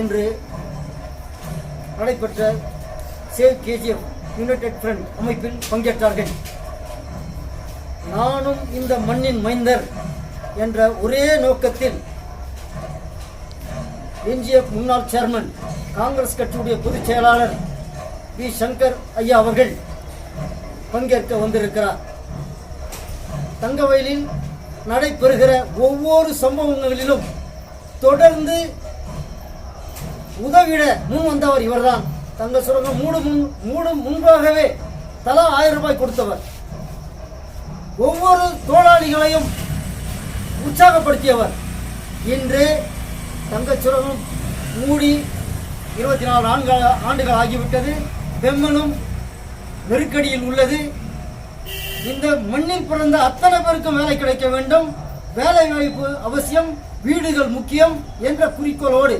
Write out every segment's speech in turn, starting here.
இன்று நடைபெற்ற save KGF United front அமைப்பில் பங்கேற்றார்கள். நானும் இந்த மண்ணின் மைந்தர் என்ற ஒரே நோக்கத்தில் என்ஜிஎஃப் முன்னாள் சேர்மன் காங்கிரஸ் கட்சியுடைய பொதுச் செயலாளர் வி சங்கர் ஐயா அவர்கள் பங்கேற்க வந்திருக்கிறார். தங்கவயலில் நடைபெறுகிற ஒவ்வொரு சம்பவங்களிலும் தொடர்ந்து உதவிட முன் வந்தவர் இவர்தான். தங்க சுரங்கம் மூடும் முன்பாகவே தலா 1000 ரூபாய் கொடுத்தவர். ஒவ்வொரு தொழிலாளிகளையும் உற்சாகப்படுத்தியவர். இன்று தங்க சுரங்கம் மூடி 24 ஆண்டுகள் ஆகிவிட்டது. பெம்மனும் நெருக்கடியில் உள்ளது. இந்த மண்ணில் பிறந்த அத்தனை பேருக்கும் வேலை கிடைக்க வேண்டும், வேலை வாய்ப்பு அவசியம், வீடுகள் முக்கியம் என்ற குறிக்கோளோடு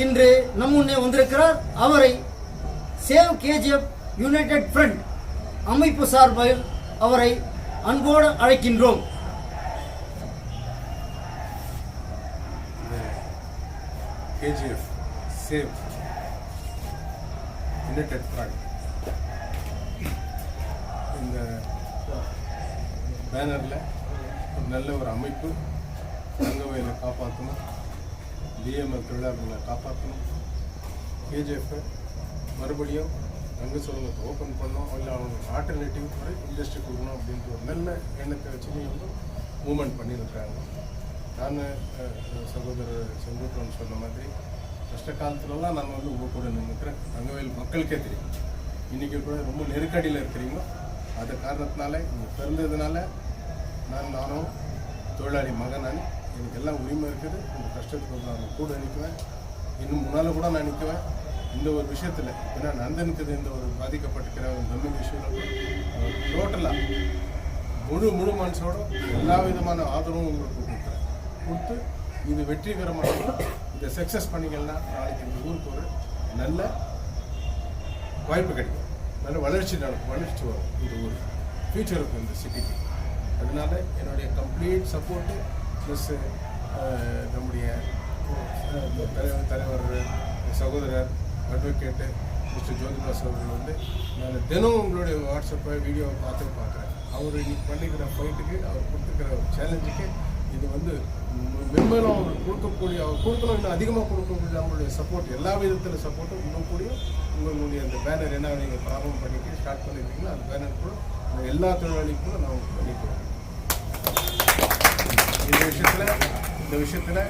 இன்று நம் முன்னே வந்திருக்கிறார். அவரை சேவ் கேஜிஎஃப் யுனைடெட் ஃப்ரண்ட் அமைப்பு சார்பில் அவரை அன்போடு அழைக்கின்றோம். கேஜிஎஃப் சேவ் யுனைடெட் ஃப்ரண்ட் இந்த பேனரில் நல்ல ஒரு அமைப்பு, தங்கவயலை காப்பாற்றணும், டிஎம்எல் தொழிலாளர்களை காப்பாற்றணும், கேஜிஎஃப் மறுபடியும் தங்க சுரங்கத்தை ஓப்பன் பண்ணோம், இல்லை அவங்களுக்கு ஆல்டர்னேட்டிவ் ஒரு இண்டஸ்ட்ரி கொடுக்கணும் அப்படின்ற ஒரு நல்ல எண்ணத்தை வச்சு வந்து மூவ்மெண்ட் பண்ணியிருக்கிறாங்க. நான் சகோதரர் செங்குட்டுவன் சொன்ன மாதிரி கஷ்ட காலத்துலலாம் நான் வந்து உங்கள் கூட நின்றுக்கிறேன். தங்கவயல் மக்களுக்கே தெரியும். இன்றைக்கி கூட ரொம்ப நெருக்கடியில் இருக்கிறீங்க. அது காரணத்தினால இங்கே பிறந்ததுனால நானும் தொழிலாளி மகனானி எனக்கு எல்லாம் உரிமை இருக்குது. இந்த கஷ்டத்துக்கு நான் கூட நிற்குவேன். இன்னும் முன்னால் கூட நான் நிற்குவேன். இந்த ஒரு விஷயத்தில் ஏன்னா நந்தனுக்கு இந்த ஒரு பாதிக்கப்பட்டிருக்கிற ஒரு நல்ல விஷயம் டோட்டலாக முழு மனசோட எல்லா விதமான ஆதரவும் உங்களுக்கு கொடுத்து இது வெற்றிகரமாக இதை சக்ஸஸ் பண்ணிங்கன்னா நாளைக்கு இந்த ஊருக்கு ஒரு நல்ல வாய்ப்பு கிடைக்கும், நல்ல வளர்ச்சி வரும் இந்த ஊர் ஃபியூச்சருக்கு இந்த சிட்டிக்கு. அதனால என்னுடைய கம்ப்ளீட் சப்போர்ட்டு ப்ளஸ் நம்முடைய தலைவர் சகோதரர் அட்வொகேட்டு மிஸ்டர் ஜோதிபாஸ் அவர்கள் வந்து நான் தினம் உங்களுடைய வாட்ஸ்அப்பை வீடியோவை பார்க்குறேன். அவர் இன்னைக்கு பண்ணிக்கிற ஃபைட்டுக்கு அவர் கொடுத்துக்கிற ஒரு சேலஞ்சுக்கு இது வந்து மென்மேலும் அவர் கொடுக்கக்கூடிய அவர் கொடுக்கணும், இன்னும் அதிகமாக கொடுக்கக்கூடிய அவங்களுடைய சப்போர்ட் எல்லா விதத்தில் சப்போர்ட்டும் இன்னும் கூடியும் உங்களுடைய அந்த பேனர் என்ன நீங்கள் ப்ராப்ளம் பண்ணிட்டு ஸ்டார்ட் பண்ணியிருக்கீங்களோ அந்த பேனர் கூட எல்லா தொழிலாளிக்கும் கூட நான் பண்ணிக்கிறேன். இந்த விஷயத்தில்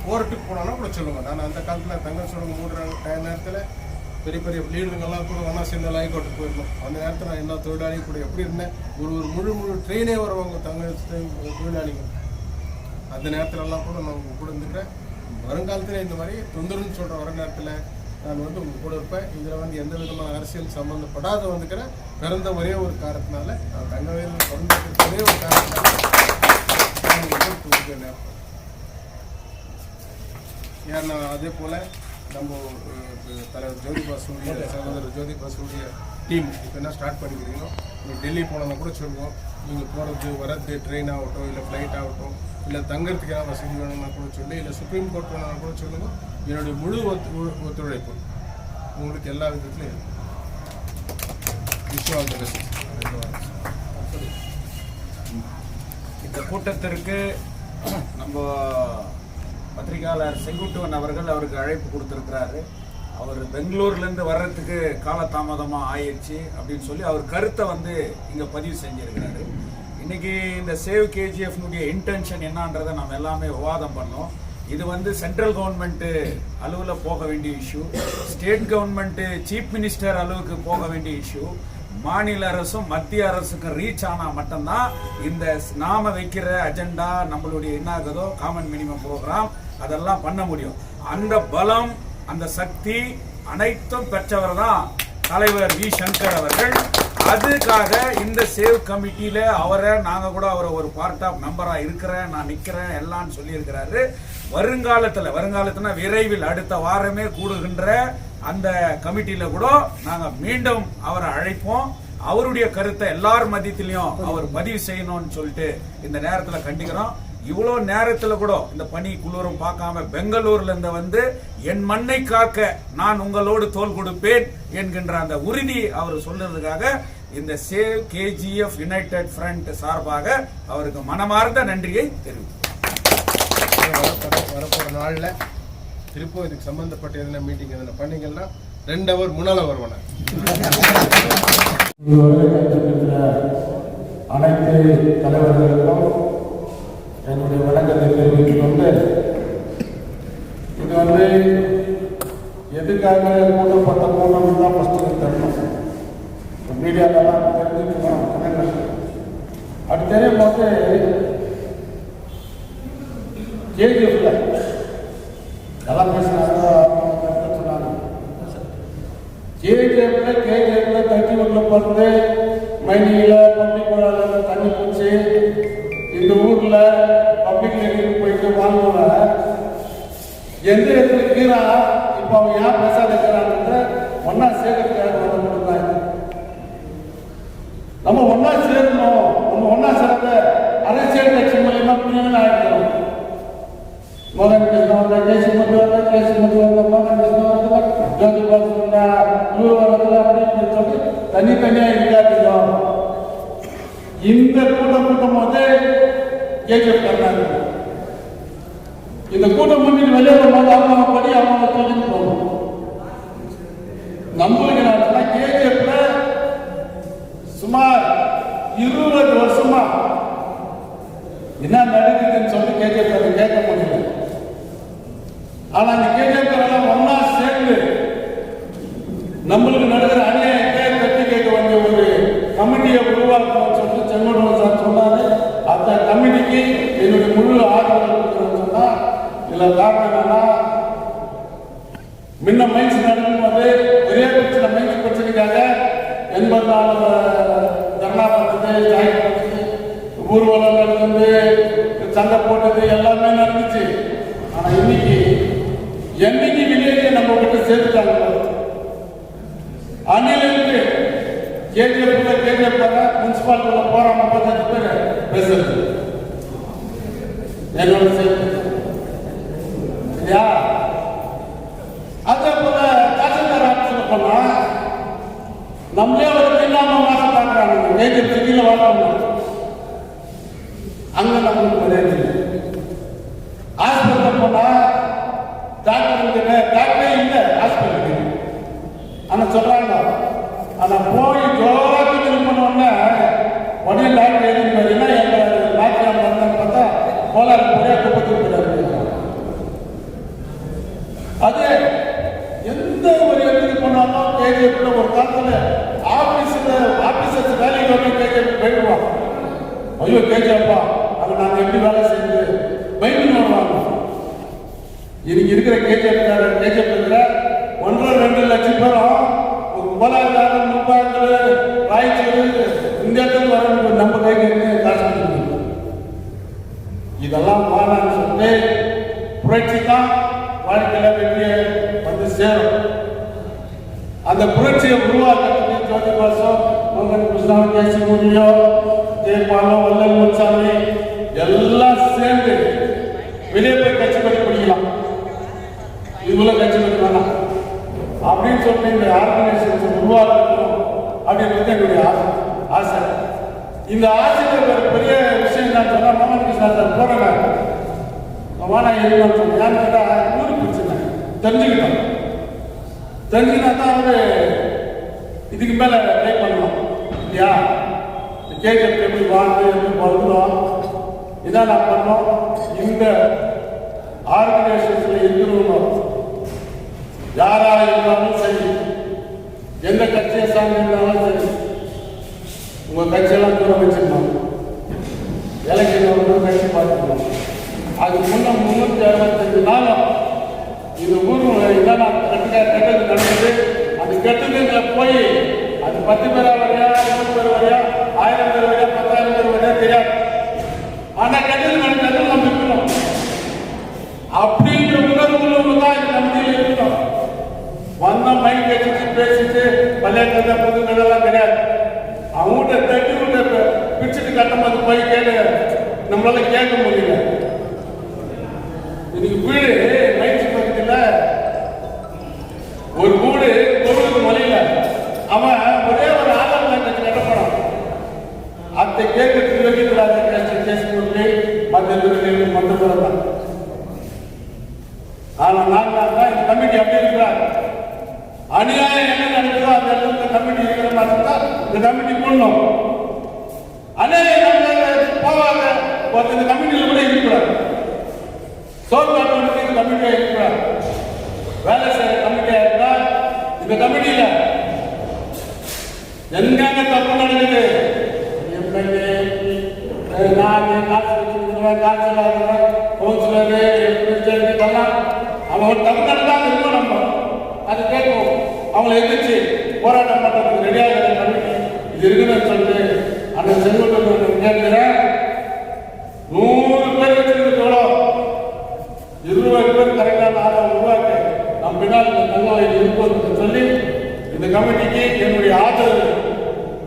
கோர்ட்டுக்கு போனாலும் கூட சொல்லுங்கள். நான் அந்த காலத்தில் தங்க சுரங்கம் மூடுற நேரத்தில் பெரிய பெரிய லீடருங்கெல்லாம் கூட ஒன்றா சேர்ந்து ஹைகோர்ட்டுக்கு போயிருந்தோம். அந்த நேரத்தில் நான் என்ன தொழிலாளி கூட எப்படி இருந்தேன், ஒரு முழு ட்ரெயினே வருவாங்க தங்க தொழிலாளிங்க. அந்த நேரத்துலலாம் கூட நான் உங்கள் கூட இருந்துக்கிறேன். வருங்காலத்தில் இந்த மாதிரி தொந்தரவுன்னு சொல்கிற வர நேரத்தில் நான் வந்து உங்கள் கூட இருப்பேன். இதில் வந்து எந்த விதமான அரசியல் சம்மந்தப்படாத வந்துக்கிறேன். பிறந்த ஒரே ஒரு காரணத்தினால நான் தங்கவேல் பிறந்த ஒரே ஒரு காரணத்தினால ஏன்னா அதே போல் நம்ம தலைவர் ஜோதிபாசுடைய சகோதரர் ஜோதிபாசுடைய டீம் இப்போ என்ன ஸ்டார்ட் பண்ணிக்கிறீங்களோ, நீங்கள் டெல்லி போனதை கூட சொல்லுவோம். நீங்கள் போகிறது வரது ட்ரெயின் ஆகட்டும், இல்லை ஃப்ளைட் ஆகட்டும், இல்லை தங்கறதுக்கு ஏதாவது வசதி வேணும்னா கூட சொல்லி, இல்லை சுப்ரீம் கோர்ட் வேணும்னா கூட சொல்லுங்கள். என்னுடைய முழு ஒத்துழைப்பு உங்களுக்கு எல்லா விதத்துலையும் இந்த கூட்டத்திற்கு நம்ம பத்திரிகையாளர் செங்குட்டுவன் அவர்கள் அவருக்கு அழைப்பு கொடுத்துருக்கிறாரு. அவர் பெங்களூர்லேருந்து வர்றதுக்கு காலதாமதமாக ஆயிடுச்சு அப்படின்னு சொல்லி அவர் கருத்தை வந்து இங்கே பதிவு செஞ்சிருக்கிறாரு. இன்னைக்கு இந்த சேவ் கேஜிஎஃப்னுடைய இன்டென்ஷன் என்னன்றதை நம்ம எல்லாமே விவாதம் பண்ணோம். இது வந்து சென்ட்ரல் கவர்மெண்ட் அளவில் போக வேண்டிய issue, state government chief minister அளவுக்கு போக வேண்டிய இஷ்யூ, மாநில அரசும் மத்திய அரசுக்கும் ரீச் ஆனால் மட்டும்தான் இந்த நாம வைக்கிற அஜெண்டா நம்மளுடைய என்ன ஆகுதோ காமன் மினிமம் ப்ரோக்ராம் அதெல்லாம் பண்ண முடியும். அந்த பலம் அந்த சக்தி அனைத்தும் பெற்றவர் தான் தலைவர் வி சங்கர் அவர்கள். அதுக்காக இந்த சேவ் கமிட்டியில அவரை நாங்க கூட அவரை ஒரு பார்ட் ஆஃப் மெம்பரா இருக்கிறேன், நான் நிக்கிறேன் எல்லாம் சொல்லியிருக்கிறாரு. வருங்காலத்துல விரைவில் அடுத்த வாரமே கூடுகின்ற அந்த கமிட்டியில கூட நாங்க மீண்டும் அவரை அழைப்போம். அவருடைய கருத்தை எல்லார் மத்தியிலையும் அவர் பதிவு செய்யணும்னு சொல்லிட்டு இந்த நேரத்தில் கண்டிக்கிறோம். இவ்வளோ நேரத்தில் கூட இந்த பனி குளிரும் பார்க்காம பெங்களூர்ல இருந்து வந்து என் மண்ணை காக்க நான் உங்களோடு தோள் கொடுப்பேன் என்கின்ற அந்த உறுதி அவர் சொல்றதுக்காக இந்த சேவ் KGF யுனைடெட் ஃப்ரண்ட் சார்பாக அவருக்கு மனமார்ந்த நன்றியை தெரிவித்தேன். வரப்போற நாள்ல திருப்பம் இதுக்கு சம்பந்தப்பட்ட எதனா மீட்டிங் எதனா பண்ணீங்கன்னா 2 hour முன்னால வருவாங்க. அனைத்து தலைவர்களுக்கும் என்னுடைய வணக்கத்தை தெரிவித்துக் கொண்டு, இது வந்து எதுக்காக கூட்டப்பட்ட கூட்டம் தான் ஃபஸ்ட்டு தெரியணும். மீடியாவெல்லாம் தெரிஞ்சுக்கணும். அப்படி தெரியும் போது KGFல எல்லாம் பேசினாங்க. KGFல தண்ணி உள்ள பிறந்து மைனியில் பப்ளிக் தண்ணி பிடிச்சி இந்த ஊரில் பப்ளிக் லைனுக்கு போயிட்டு வாங்குவாங்க. எந்த இடத்துல கீழா இப்போ அவங்க யார் பேசாத இருக்கிறாங்க ஒன்னா சேர்க்கறதுக்காக வந்து கொடுக்குறாங்க. நம்ம ஒன்னா சேரணும். நம்ம ஒன்னா சேர்ந்த அரசியல் கட்சி மூலியமா பிரிவினை ஆகிடும். மோகன் கிருஷ்ணன் கேசி மது மோகன் கிருஷ்ணன் ஜோதி பாசுண்டா வரதுல அப்படின்னு சொல்லி தனித்தனியா இருக்காதிடும். இந்த கூட்டம் போது KGF பண்ணாங்க. இந்த கூட்டம் முன்னிட்டு வெளியேறும் போது அவங்க படி அவங்க தூக்கிட்டு போகணும். நம்மளுக்கு KGFல சுமார் 20 வருஷமா என்ன நடக்குதுன்னு சொல்லி KGF கேட்க முடியல. ஆனா அந்த KGF எல்லாம் ஒன்னா சேர்ந்து நம்மளுக்கு நடக்கிற அநியாயத்தை தட்டி கேட்க வேண்டிய ஒரு கமிட்டியை உருவாக்கணும்னு சொல்லி செங்கோட்டையன் சார் சொன்னாரு. அந்த கமிட்டிக்கு என்னுடைய முழு ஆதரவு கொடுக்கணும்னு சொன்னா இதுல காரணம் என்னன்னா, முன்ன மைன்ஸ் நடக்கும் போது ஒரே பிரச்சனை மைன்ஸ் பிரச்சனைக்காக 84 தர்ணா பண்ணது, ஜாயின் பண்ணது, ஊர்வலம் நடந்தது, சண்டை போட்டது எல்லாமே நடந்துச்சு. ஆனா இன்னைக்கு என்னைக்கு வில்லேஜை நம்ம கிட்ட சேர்த்துட்டாங்க. அன்னிலிருந்து KGF முனிசிபாலிட்டியில போற 35 பேர் பேசுறது என்னோட சேர்த்து இல்லையா? அதே போல தாசில்தார் ஆபீஸ்ல போனா நம்மளே ஒரு மீனாம மாசம் பார்க்கறாங்க. KGF சிட்டியில வாழ்றோம். அங்க நம்மளுக்கு கிடையாது. ஹாஸ்பிட்டல் போனா டாக்டரே இல்லை ஹாஸ்பிட்டலுக்கு. ஆனா சொல்றாங்க, ஆனா போய் ஜோராக திரும்பணும்னா உடனே டாக்டர் எழுதிப்பாரு. என்ன எங்க மாத்திரம் வந்தான்னு பார்த்தா கோளாறு போய் குப்பத்துக்கு போயிடாரு. அது எந்த ஒரு இடத்துக்கு போனாலும் KGFல ஒரு காலத்துல ஆபீசர்ஸ் வேலைக்கு வந்து KGF போயிடுவான். ஐயோ KGFப்பா அது நாங்கள் எப்படி வேலை செய்யுது பயந்து வருவாங்க. இன்னைக்கு இருக்கிற KGF இருக்கிற 1.2 லட்சம் பேரும் கோலாறு முப்பாங்கள் ராய்ச்சூர் இந்த இடத்துல வர நம்ம கைக்கு காசு. இதெல்லாம் வாழான்னு சொல்லிட்டு புரட்சி தான் வாழ்க்கையில வெற்றியை வந்து சேரும். அந்த புரட்சியை உருவாக்குறதுக்கு ஜோதி பாசம், மோகன் கிருஷ்ணன், கேசி முனியோ, ஜெயபாலம், வல்லல் முச்சாமி எல்லாம் சேர்ந்து வெளியே போய் கட்சி படி படிக்கலாம். இதுக்குள்ள கட்சி படி வேணாம் அப்படின்னு சொல்லிட்டு இந்த ஆர்கனைசேஷன் உருவாக்கணும் அப்படின்றது என்னுடைய ஆசை. இந்த ஆசையில் ஒரு பெரிய விஷயம் நான் சொன்னா மோகன் கிருஷ்ணன் போறேன் வானா எழுதணும் சொன்னேன். ஏன்னு கேட்டால் ஊருக்கு பிரச்சனை தெரிஞ்சுக்கிட்டோம். தெரிஞ்சுக்கினா தான் அவரு இதுக்கு மேலே ட்ரை பண்ணலாம் இல்லையா? KGF எப்படி வாழ்ந்து எப்படி வளர்ந்தோம் இதான் நான் பண்ணோம். இந்த ஆர்கனைசேஷன்ல இருக்கிறவங்க யாராக இருந்தாலும் சரி, எந்த கட்சியை சார்ந்திருந்தாலும் சரி, உங்க கட்சியெல்லாம் தூரம் வச்சிருந்தாங்க. எலெக்ஷன் கட்சி பார்த்துக்கணும். அது முன்ன 365 நாளும் இது ஊர் இதான் கெட்டது நடந்தது. அது கெட்டதுல போய் அது 10 பேரா வரையா, 20 பேர் வரையா, 1000 பேர் வரையா, 10,000 பேர் வரையா தெரியாது. ஆனா கெட்டது நடந்தது நம்ம இருக்கணும் அப்படின்ற உணர்வு தான் இந்த கமிட்டியில் இருக்கணும். வந்த மைண்ட் வச்சுட்டு பேசிட்டு பள்ளியக்கதை பொது கடலாம் கிடையாது. அவங்ககிட்ட தட்டி விட்டு பிடிச்சிட்டு கட்டும் போது போய் கேட்டு இந்த நம்மளால கேட்க முடியல. இன்னைக்கு வீடு நைட்டு பக்கத்தில் ஒரு வீடு பொருளுக்கு மொழியில அவன் ஒரே ஒரு ஆதார் கார்டு கட்டப்படும். அதை கேட்கறதுக்கு யோகிக்கிறாங்க கேஸ் கொடுத்து மந்தபுரம் தான். ஆனால் நாங்கள் தான் இந்த கமிட்டி அப்படி இருக்கிறார். அநியாயம் என்ன நடக்குதோ அந்த இடத்துல கமிட்டி இருக்கிற மாதிரி தான் இந்த கமிட்டி போடணும். அநியாயம் போவாங்க இந்த கமிட்டியில் கூட இருக்கிறார். சோர்வாட்டு இந்த கமிட்டியா இருக்கிறார். வேலை செய்யற கமிட்டியா இருக்கா இந்த கமிட்டியில எங்கெங்க தப்பு நடக்குது எம்எல்ஏ நான் காசு வச்சிருக்கிறேன் காசு கவுன்சிலரு இதெல்லாம் அவங்க தப்பு நடந்தா இருக்கோம். நம்ம அது கேட்கும். அவங்களை எதிர்த்து போராட்டம் பண்றதுக்கு ரெடியாக கமிட்டி இது இருக்குன்னு சொல்லிட்டு அந்த செல்வத்தை கேட்கிறேன். 100 பேர் வச்சிருக்கிறதோட 20 பேர் கரெக்டான ஆதாரம் உருவாக்க நம் பின்னால் இந்த தங்கவாயில் இருப்பது சொல்லி இந்த கமிட்டிக்கு என்னுடைய ஆதரவு.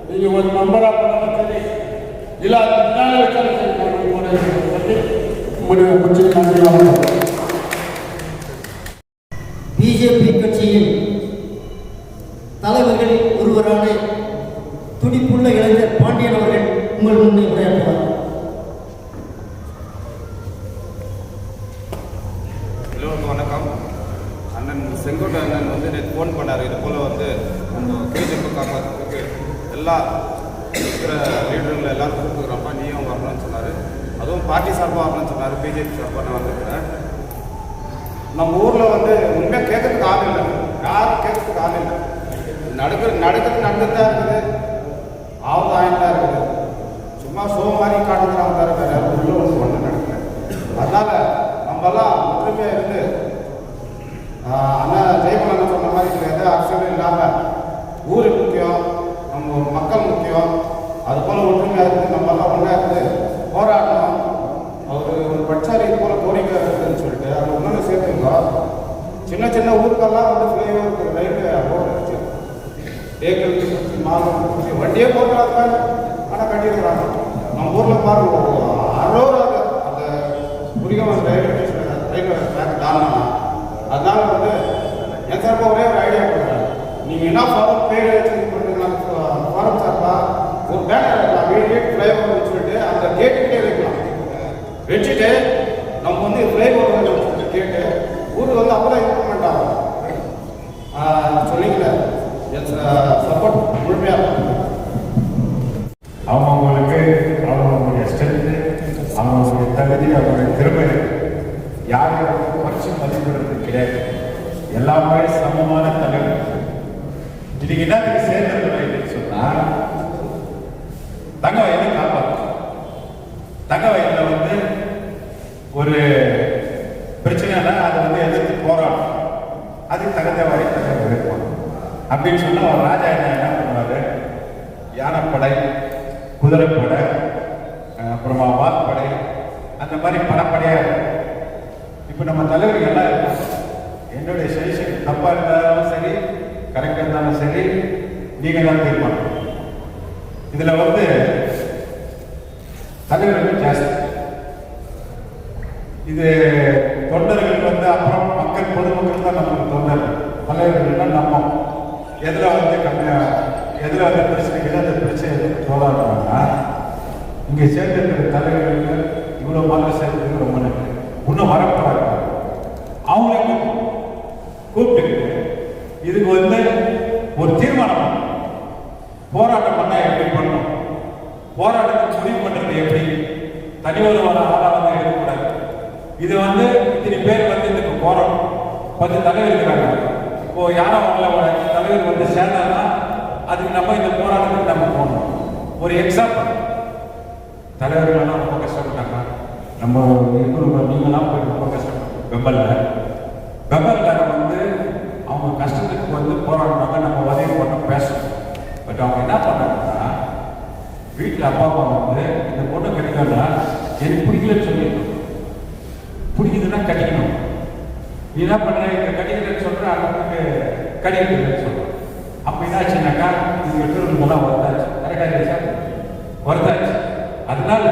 நீங்க ஒரு மெம்பரா பண்ணாலும் சரி இல்ல அது பின்னால வச்சாலும் சரி. பிஜேபி கட்சியின் தலைவர்களில் ஒருவரான துடிப்புள்ள இளைஞர் பாண்டியன் அவர்கள் உங்கள் முன்னே உரையாற்றுவார். எல்லோருக்கும் வணக்கம். அண்ணன் செங்கோட்டை அண்ணன் வந்து நேற்று ஃபோன் பண்ணார். இது போல் வந்து நம்ம கேஜிஎஃப் காப்பாற்றுறதுக்கு எல்லா இருக்கிற லீடர்கள் எல்லாரும் கூப்பிட்டுக்கிறப்ப நீயும் வரணும்னு சொன்னார். அதுவும் பார்ட்டி சார்பாக வரணும்னு சொன்னார். பிஜேபி சார்பாக நான் வந்துருக்கிறேன். நம்ம ஊரில் வந்து உண்மையாக கேட்கறதுக்கு ஆள் இல்லை. யாரும் கேட்கறதுக்கு ஆள் இல்லை. நடக்கிறது நடந்துட்டு தான் இருக்குது. ஆவது ஆயிட்டு தான் இருக்குது. சும்மா ஷோ மாதிரி காட்டுறாங்க தவிர வேறு யாரும் உள்ள ஒன்று நடக்கல. அதனால் நம்மலாம் ஒற்றுமையாக இருந்து அண்ணா ஜெயபாலன் சொன்ன மாதிரி எந்த அரசியலும் இல்லாமல் ஊர் முக்கியம், நம்ம மக்கள் முக்கியம். அதுபோல் ஒற்றுமையாக இருந்து நம்மலாம் ஒன்றா இருந்து போராடணும். அவர் ஒரு பட்சாரி இது போல் கோரிக்கை இருக்குதுன்னு சொல்லிட்டு அதை ஒன்று சேர்த்துருந்தோம். சின்ன சின்ன ஊருக்கெல்லாம் வந்து ஃப்ளைஓவர் லைட்டு போட்டுருச்சு. ஏக்கருக்கு மாதம் வண்டியே போட்டுறாங்க. ஆனால் கட்டியிருக்கிறாங்க. நம்ம ஊரில் பாருங்க அரோரா அந்த குடிகாமன் ரயில்வே ஸ்டேஷன் ரயில்வே ட்ராக் தாண்டணும். அதனால வந்து என் சார்பாக ஒரே ஒரு ஐடியா கொடுக்குறேன். நீங்கள் என்ன ஃபாரம் பேர் வச்சுருக்கீங்க ஃபாரம் சார்பாக ஒரு பேனர் வைக்கலாம். வீடு ஃப்ளைஓவர் சொல்லிட்டு அந்த கேட்டுக்கிட்டே வைக்கலாம். வச்சுட்டு நம்ம வந்து ஃப்ளைஓவர் கேட்டு ஊருக்கு வந்து அப்போ தான் இம்ப்ளிமெண்ட் ஆகும். சொன்னீங்களே சப்போர்ட் முழுமையாக அவங்களுக்கு அவங்களுடைய ஸ்ட்ரென்த்து, அவங்களுடைய தகுதி, அவங்களுடைய திறமை யாரும் குறைச்சி மதிப்பிடுறது கிடையாது. எல்லாமே சமமான தலைவர். இன்னைக்கு என்னத்துக்கு சேர்ந்து சொன்னா தங்க வயலை காப்பாற்று. தங்க வயலில் வந்து ஒரு பிரச்சனைனா அதை வந்து எதிர்த்து போராடும். அதுக்கு தகுந்த வரை தலைவர் இருப்பாங்க அப்படின்னு சொன்னா அவர் ராஜா என்ன பண்ணுவாரு, யானைப்படை, குதிரைப்படை, அப்புறமா வால்படை, அந்த மாதிரி படப்படையா இருக்கும். இப்போ நம்ம தலைவர்கள் எல்லாம் இருக்கும். என்னுடைய சஜஷன் தப்பா இருந்தாலும் சரி கரெக்டாக இருந்தாலும் சரி நீங்க தான் தீர்மானம். இதுல வந்து தலைவர்கள் ஜாஸ்தி. இது தொண்டர்கள் வந்து அப்புறம் மக்கள் பொதுமக்கள் தான் நமக்கு தொண்டர்கள். தலைவர்கள் தான் நம்ம எதுல வந்து எதுல வந்து பிரச்சனைகள் அந்த பிரச்சனை எதுக்கு போராடுறாங்கன்னா இங்க சேர்ந்திருக்கிற தலைவர்களுக்கு இவ்வளவு மாதிரி சேர்ந்து ரொம்ப நன்றி. இன்னும் வரப்படாது. அவங்களே கூப்பிட்டு இதுக்கு வந்து ஒரு தீர்மானம் போராட்டம் பண்ணா எப்படி பண்ணணும், போராட்டத்தை முடிவு பண்றது எப்படி, தனி ஒரு ஆளா வந்து எடுக்கக்கூடாது. இது வந்து இத்தனை பேர் வந்து இதுக்கு போறோம். 10 தலைவர் இருக்கிறாங்க. இப்போ யாரும் வரல, ஒரு 5 தலைவர் வந்து சேர்ந்தாங்கன்னா அதுக்கு நம்ம இந்த போராட்டத்துக்கு நம்ம போகணும். ஒரு எக்ஸாம்பிள், தலைவர்கள்லாம் ரொம்ப கஷ்டப்பட்டாங்க. நம்ம நீங்களாம் போய் ரொம்ப கஷ்டப்பட்டோம். வெப்பல்ல வந்து அவங்க கஷ்டத்துக்கு வந்து போராடுறாங்க. நம்ம உதவி பண்ண பேசணும். பட் அவங்க என்ன பண்ணாங்கன்னா வீட்டில் அப்பா அம்மா வந்து இந்த பொண்ணு கிடைக்கலன்னா எனக்கு பிடிக்கலன்னு சொல்லிடணும். பிடிக்குதுன்னா கட்டிக்கணும். நீ என்ன பண்ற, இங்க கட்டிக்கிறேன்னு சொல்ற, அவங்களுக்கு கட்டிக்கிறேன்னு சொல்றோம். அப்ப என்னாச்சுனாக்கா நீங்க எல்லாம் வருதாச்சு. கரெக்டாக வருதாச்சு. அதனால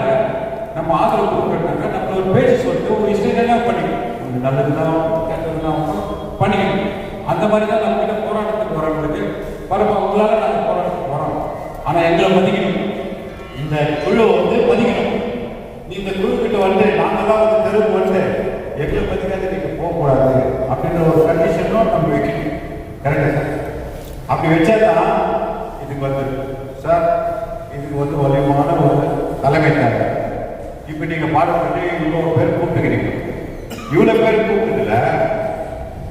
நம்ம நம்ம ஆதரவு கொடுக்குறாங்க. நம்ம ஒரு பேச்சு சொல்லிட்டு ஒரு இஷ்டம் பண்ணிக்கணும். உங்களுக்கு நல்லதுதான் கேட்டதுதான் பண்ணிக்கணும். அந்த மாதிரி தான் நம்ம கிட்ட போராட்டத்துக்கு வரவங்களுக்கு பரவாயில்ல, உங்களால் நாங்கள் போராட்டத்துக்கு வரோம், ஆனால் எங்களை மதிக்கணும். இந்த குழு வந்து மதிக்கணும். நீ இந்த குழு கிட்ட வந்து நாங்கள்லாம் வந்து தெருவுக்கு வந்து எங்களை மதிக்காத நீங்கள் போகக்கூடாது அப்படின்ற ஒரு கண்டிஷனும் நம்ம வைக்கணும். கரெக்டா சார்? அப்படி வச்சாதான் இதுக்கு வந்து சார் இதுக்கு வந்து வலிமையான ஒரு தலைமை தாங்க. இப்போ நீங்கள் பாடப்பட்டு இவ்வளோ பேர் கூப்பிட்டுக்கிறீங்க. இவ்வளோ பேர் கூப்பிட்டதுல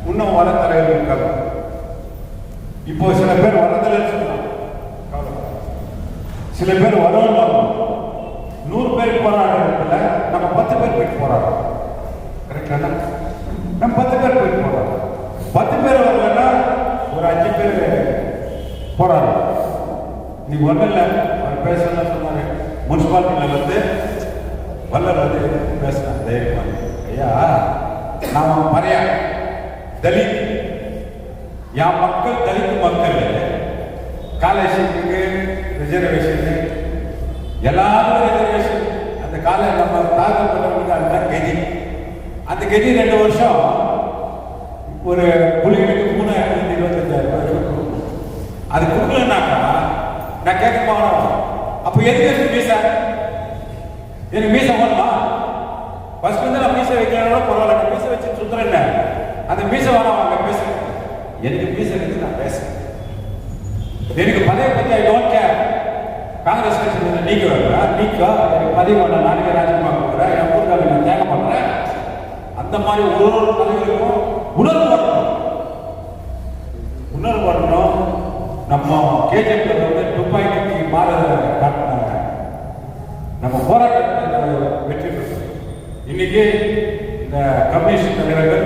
இன்னும் வர தலைவர் இருக்காங்க. இப்போ சில பேர் வரதில்லைன்னு சொல்லலாம், சில பேர் வரணும். 100 பேர் போராடுறதுல நம்ம 10 பேர் போயிட்டு போராடுறோம். கரெக்டா? நம்ம 10 பேர் போயிட்டு போராடுறோம். 10 பேர் வரலன்னா ஒரு 5 பேர் போராடுறோம். நீ ஒன்றும் இல்லை, அவர் பேசலாம் சொன்னாங்க. முனிசிபாலிட்டியில் வந்து வல்லர் வந்து பேசுகிறேன் தைரியமாக. ஐயா நான் பறையா தலித், என் மக்கள் தலித் மக்கள் ஸ்காலர்ஷிப்புக்கு ரிசர்வேஷன் எல்லாரும் ரிசர்வேஷன். அந்த காலை நம்ம தாக்கல் பண்ணுறவங்களுக்கு அதுதான் கதி. அந்த கதி 2 வருஷம் ஒரு புலிகளுக்கு 3,25,000 அது கொடுக்கலன்னாக்கா நான் கேட்க போகிறோம். அப்போ எதுக்கு மீசை? எனக்கு மீசை வேணுமா? ஃபர்ஸ்ட் வந்து நான் மீசை வைக்கிறனால பரவாயில்ல, மீசை வச்சு சுத்துறேன். அந்த மீசை வேணாம், அங்கே பேசுறேன். எனக்கு மீசை வச்சு நான் பேசுறேன். எனக்கு பதவி பற்றி ஐ டோன்ட் கேர். காங்கிரஸ் கட்சி நீக்க எனக்கு பதவி வேண்டாம், நாளைக்கு ராஜினாமா கொடுக்குறேன், என் ஊருக்காக நான் தியாகம் பண்ணுறேன். அந்த மாதிரி ஒரு தலைவருக்கும் உணர்வு வரணும். உணர்வு வரணும். நம்ம கேஜிஎஃப்ல வந்து துப்பாக்கிக்கு மாறுதலை காட்டினாங்க. நம்ம போராட்டத்தை வெற்றி பெற்றோம். இன்னைக்கு இந்த கம்யூனிஸ்ட் தலைவர்கள்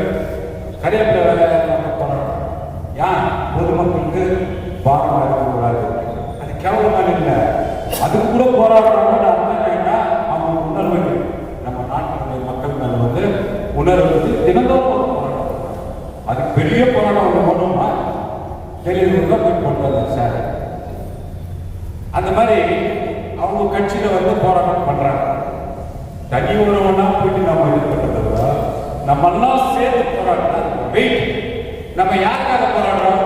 கரியப்பில் வேலை போராட்டம். ஏன் பொதுமக்களுக்கு பாரம் இருக்கக்கூடாது, அது கேவலமான இல்லை, அதுக்கு கூட போராடுறாங்க. அப்படின்னா அவங்க உணர்வு, நம்ம நாட்டினுடைய மக்கள் மேல வந்து உணர்வு தினந்தோறும் போராட்டம். அதுக்கு பெரிய போராட்டம் ஒன்று போடணுமா தெளிவுல போய் கொண்டு வந்தார் சார். அந்த மாதிரி அவங்க கட்சியில வந்து போராட்டம் பண்றாங்க. தனி ஒருவனா போயிட்டு நம்ம இது பண்றத நம்ம எல்லாம் சேர்ந்து போராட்டம். வெயிட், நம்ம யாருக்காக போராடுறோம்?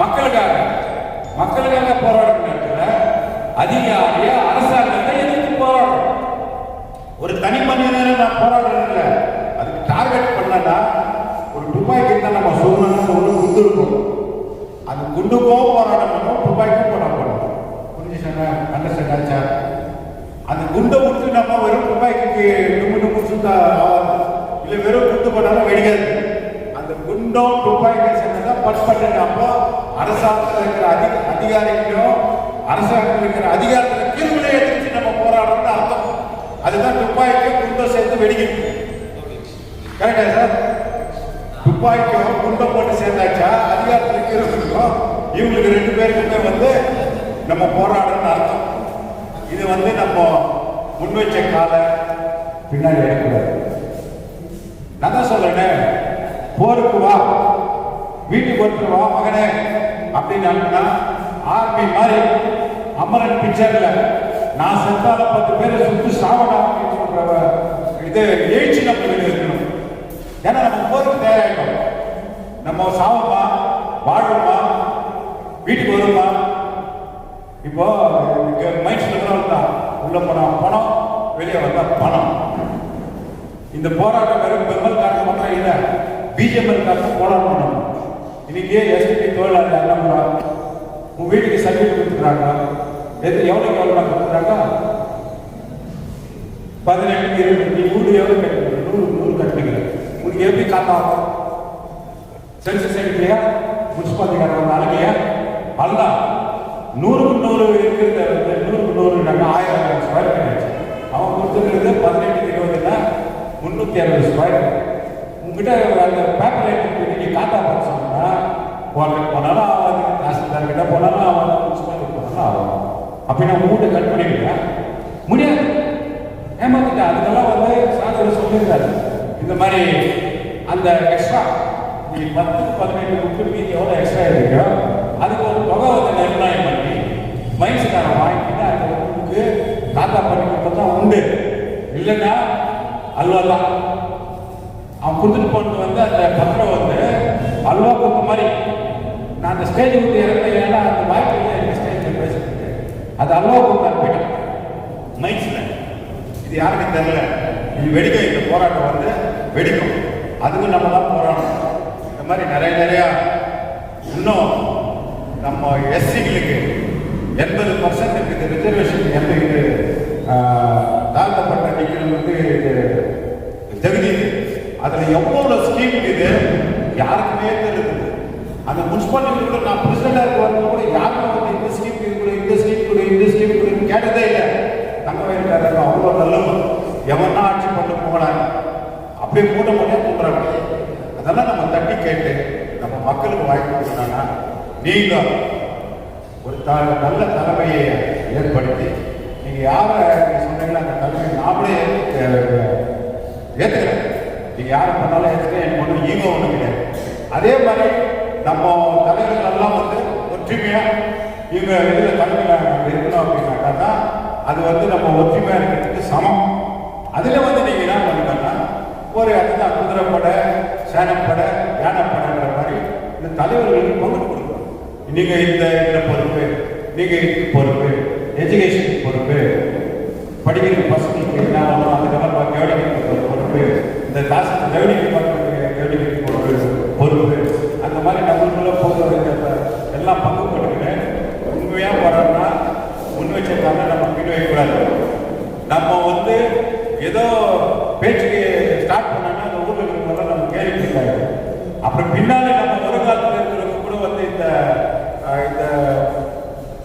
மக்களுக்காக. மக்களுக்காக போராடுற நேரத்தில் அதிகாரிய அரசாங்கத்தை எதிர்த்து போராடுறோம். ஒரு தனி மனிதனை நான் போராடுறது இல்லை. அதுக்கு டார்கெட் பண்ணா ஒரு துப்பாக்கி தான் நம்ம சொல்லணும்னு ஒன்று குண்டு இருக்கும். அந்த குண்டுக்கும் போராட்டம் பண்ணுவோம், துப்பாக்கிக்கும் போராட்டம் பண்ணுவோம். புரிஞ்சுச்சா? அண்டர்ஸ்டாண்ட் ஆச்சா? அந்த குண்டை முடிச்சு நம்ம வெறும் துப்பாக்கிக்கு குண்டு முடிச்சுட்டா இல்லை, வெறும் குண்டு போட்டாலும் வெடிக்காது. அந்த குண்டும் துப்பாக்கி சேர்ந்ததான் பட்பட்டு நம்ம அரசாங்கத்தில் இருக்கிற அதிகாரிகளும் அரசாங்கத்தில் இருக்கிற அதிகாரத்தில் கீழ்நிலை எதிர்த்து நம்ம போராடுறோம்னு அர்த்தம். அதுதான் துப்பாக்கி குண்டை சேர்த்து வெடிக்கிறது. கரெக்டா சார்? துப்பாக்கியும் குண்டை போட்டு சேர்ந்தாச்சா அதிகாரத்தில் கீழ்க்கும் இவங்களுக்கு 2 பேருக்குமே வந்து நம்ம போராடுறோம்னு அர்த்தம். இது வந்து நம்ம முன் வச்ச காலை பின்னாடி எடுக்கூடாது. நான் தான் சொல்றேன், போருக்கு வா, வீட்டுக்கு ஒருத்தர் வா மகனே அப்படின்னு அனுப்புனா ஆர்மி மாதிரி அமரன் பிக்சர்ல நான் செத்தால 10 பேரை சுட்டு சாவடா அப்படின்னு சொல்ற இது எழுச்சி நம்மளுக்கு இருக்கணும். ஏன்னா நம்ம போருக்கு தயாராகிடும். நம்ம சாவமா வாழுமா வீட்டுக்கு வருமா? இப்போ மைண்ட் செட் தான் உள்ள போனா பணம், வெளியே வந்தா பணம். இந்த போராட்டம் வெறும் பெருமல் காட்ட மட்டும் இல்லை, பிஜேபி காட்ட போராட்டம் பண்ணணும். இன்னைக்கு எஸ்பி தொழிலாளி அண்ணா உன் வீட்டுக்கு சர்டிஃபிகேட் கொடுத்துக்கிறாங்க. எவ்வளோக்கு எவ்வளோ கொடுக்குறாங்க? 18, 20. நீ வீடு எவ்வளோ கட்டுங்க? 100 கட்டுங்க. உனக்கு எப்படி காத்தாகும்? சென்சஸ் எடுக்கலையா? முனிசிபாலிட்டி நாளைக்கையா? அல்ல, 100க்கு 100 இருக்கிறத 100க்கு 100 1000 ஸ்கொயர் ஃபீட். அவன் கொடுத்துருக்கிறது 18, 20ன்னா 360 ஸ்கொயர் ஃபீட். உங்ககிட்ட அந்த பேப்பர் எடுத்து நீங்க காத்தா பார்த்து சொன்னா கோர்ட்டுக்கு போனாலும் ஆகாது, தாசில்தார் கிட்ட போனாலும் ஆகாது, முனிசிபாலிட்டி போனாலும் ஆகும். அப்படின்னா வீட்டை கட் பண்ணிடுங்க முடியாது. ஏமாத்திட்டா அதுக்கெல்லாம் வந்து சாதனை சொல்லியிருக்காரு. இந்த மாதிரி அந்த எக்ஸ்ட்ரா நீ 10, 18 புக்கு மீதி எவ்வளோ எக்ஸ்ட்ரா இருக்கோ அதுக்கு ஒரு தொகை வந்து நிர்ணயம் பண்ணி மைன்ஸ்காரன் வாங்கிட்டு அந்த புக்கு காத்தா பண்ணி கொடுத்தா உண்டு. இல்லைன்னா அல்வா தான். அவன் கொடுத்துட்டு போனது வந்து அந்த பத்திரம் வந்து அல்வா கொடுத்த மாதிரி. நான் அந்த ஸ்டேஜ் விட்டு இறந்தேன், ஏன்னா அந்த வாய்ப்பு எனக்கு ஸ்டேஜில் பேசுறதுக்கு. அது அல்வா கொடுத்தாரு போயிட்டான் மைக்ஸில். இது யாருக்கும் தெரியல. இது வெடிக்க, இந்த போராட்டம் வந்து வெடிக்கும். அதுவும் நம்ம தான் போராடணும். இந்த மாதிரி நிறையா இன்னும் நம்ம எஸ்சிகளுக்கு 80% இந்த ரிசர்வேஷன் எங்களுக்கு தாழ்த்தப்பட்ட நிகழ்வு வந்து தகுதி. அதில் எவ்வளோ ஸ்கீம் இது யாருக்குமே தெரியுது. அந்த முனிசிபாலிட்டி கூட நான் பிரசிடண்டாக இருக்க வரணும் கூட யாருமே வந்து இந்த ஸ்கீம் கூட இந்த ஸ்கீம் கூட இந்த ஸ்கீம் கூட கேட்டதே இல்லை. தங்கவயல்காரங்க அவ்வளோ நல்லவங்க, எவனா ஆட்சி பண்ண போகலாங்க அப்படியே மூட முடியாது தூங்குறாங்க. அதெல்லாம் நம்ம தட்டி கேட்டு நம்ம மக்களுக்கு வாய்ப்பு கொடுத்தாங்கன்னா நீங்கள் ஒரு நல்ல தலைமையை ஏற்படுத்தி நீங்கள் யாரை சொன்னீங்களோ அந்த தலைமையை நாமளே ஏற்றுக்கிறேன். நீங்கள் யாரை பண்ணாலும் ஏற்றுக்கிறேன். எனக்கு ஒன்றும் ஈகோ ஒன்றும் கிடையாது. அதே மாதிரி நம்ம தலைவர்களெல்லாம் வந்து ஒற்றுமையாக இவங்க இதில் தலைமையில் இருக்கணும் அப்படின்னாக்கா தான் அது வந்து நம்ம ஒற்றுமையாக இருக்கிறதுக்கு சமம். அதில் வந்து நீங்கள் என்ன பண்ணுங்கன்னா ஒரு அதுதான் குதிரைப்படை, சேனப்படை, யானைப்படைன்ற மாதிரி இந்த தலைவர்களுக்கு பங்கு கொடுக்கணும். நீங்கள் இந்த பொறுப்பு, நீங்கள் இதுக்கு பொறுப்பு, எஜுகேஷனுக்கு பொறுப்பு, படிக்கிற பசங்களுக்கு என்ன ஆகணும் அதுக்கெல்லாம் கவனிக்கிறதுக்கு பொறுப்பு, இந்த காசு கவனிக்கிறதுக்கு பொறுப்பு, அந்த மாதிரி நம்மளுக்குள்ள போக்குவரத்து எல்லாம் பங்கு போட்டுக்கிட்டு உண்மையாக போகிறோம்னா முன் வச்சிருக்காங்க. நம்ம பின் வைக்கக்கூடாது. நம்ம வந்து ஏதோ பேச்சுக்கு ஸ்டார்ட் பண்ணோம்னா அந்த ஊரில் இருக்கிறவங்க நம்ம கேள்விப்பட்டாங்க. அப்புறம் பின்னாலே நம்ம வருங்காலத்தில் இருக்கிறவங்க கூட வந்து இந்த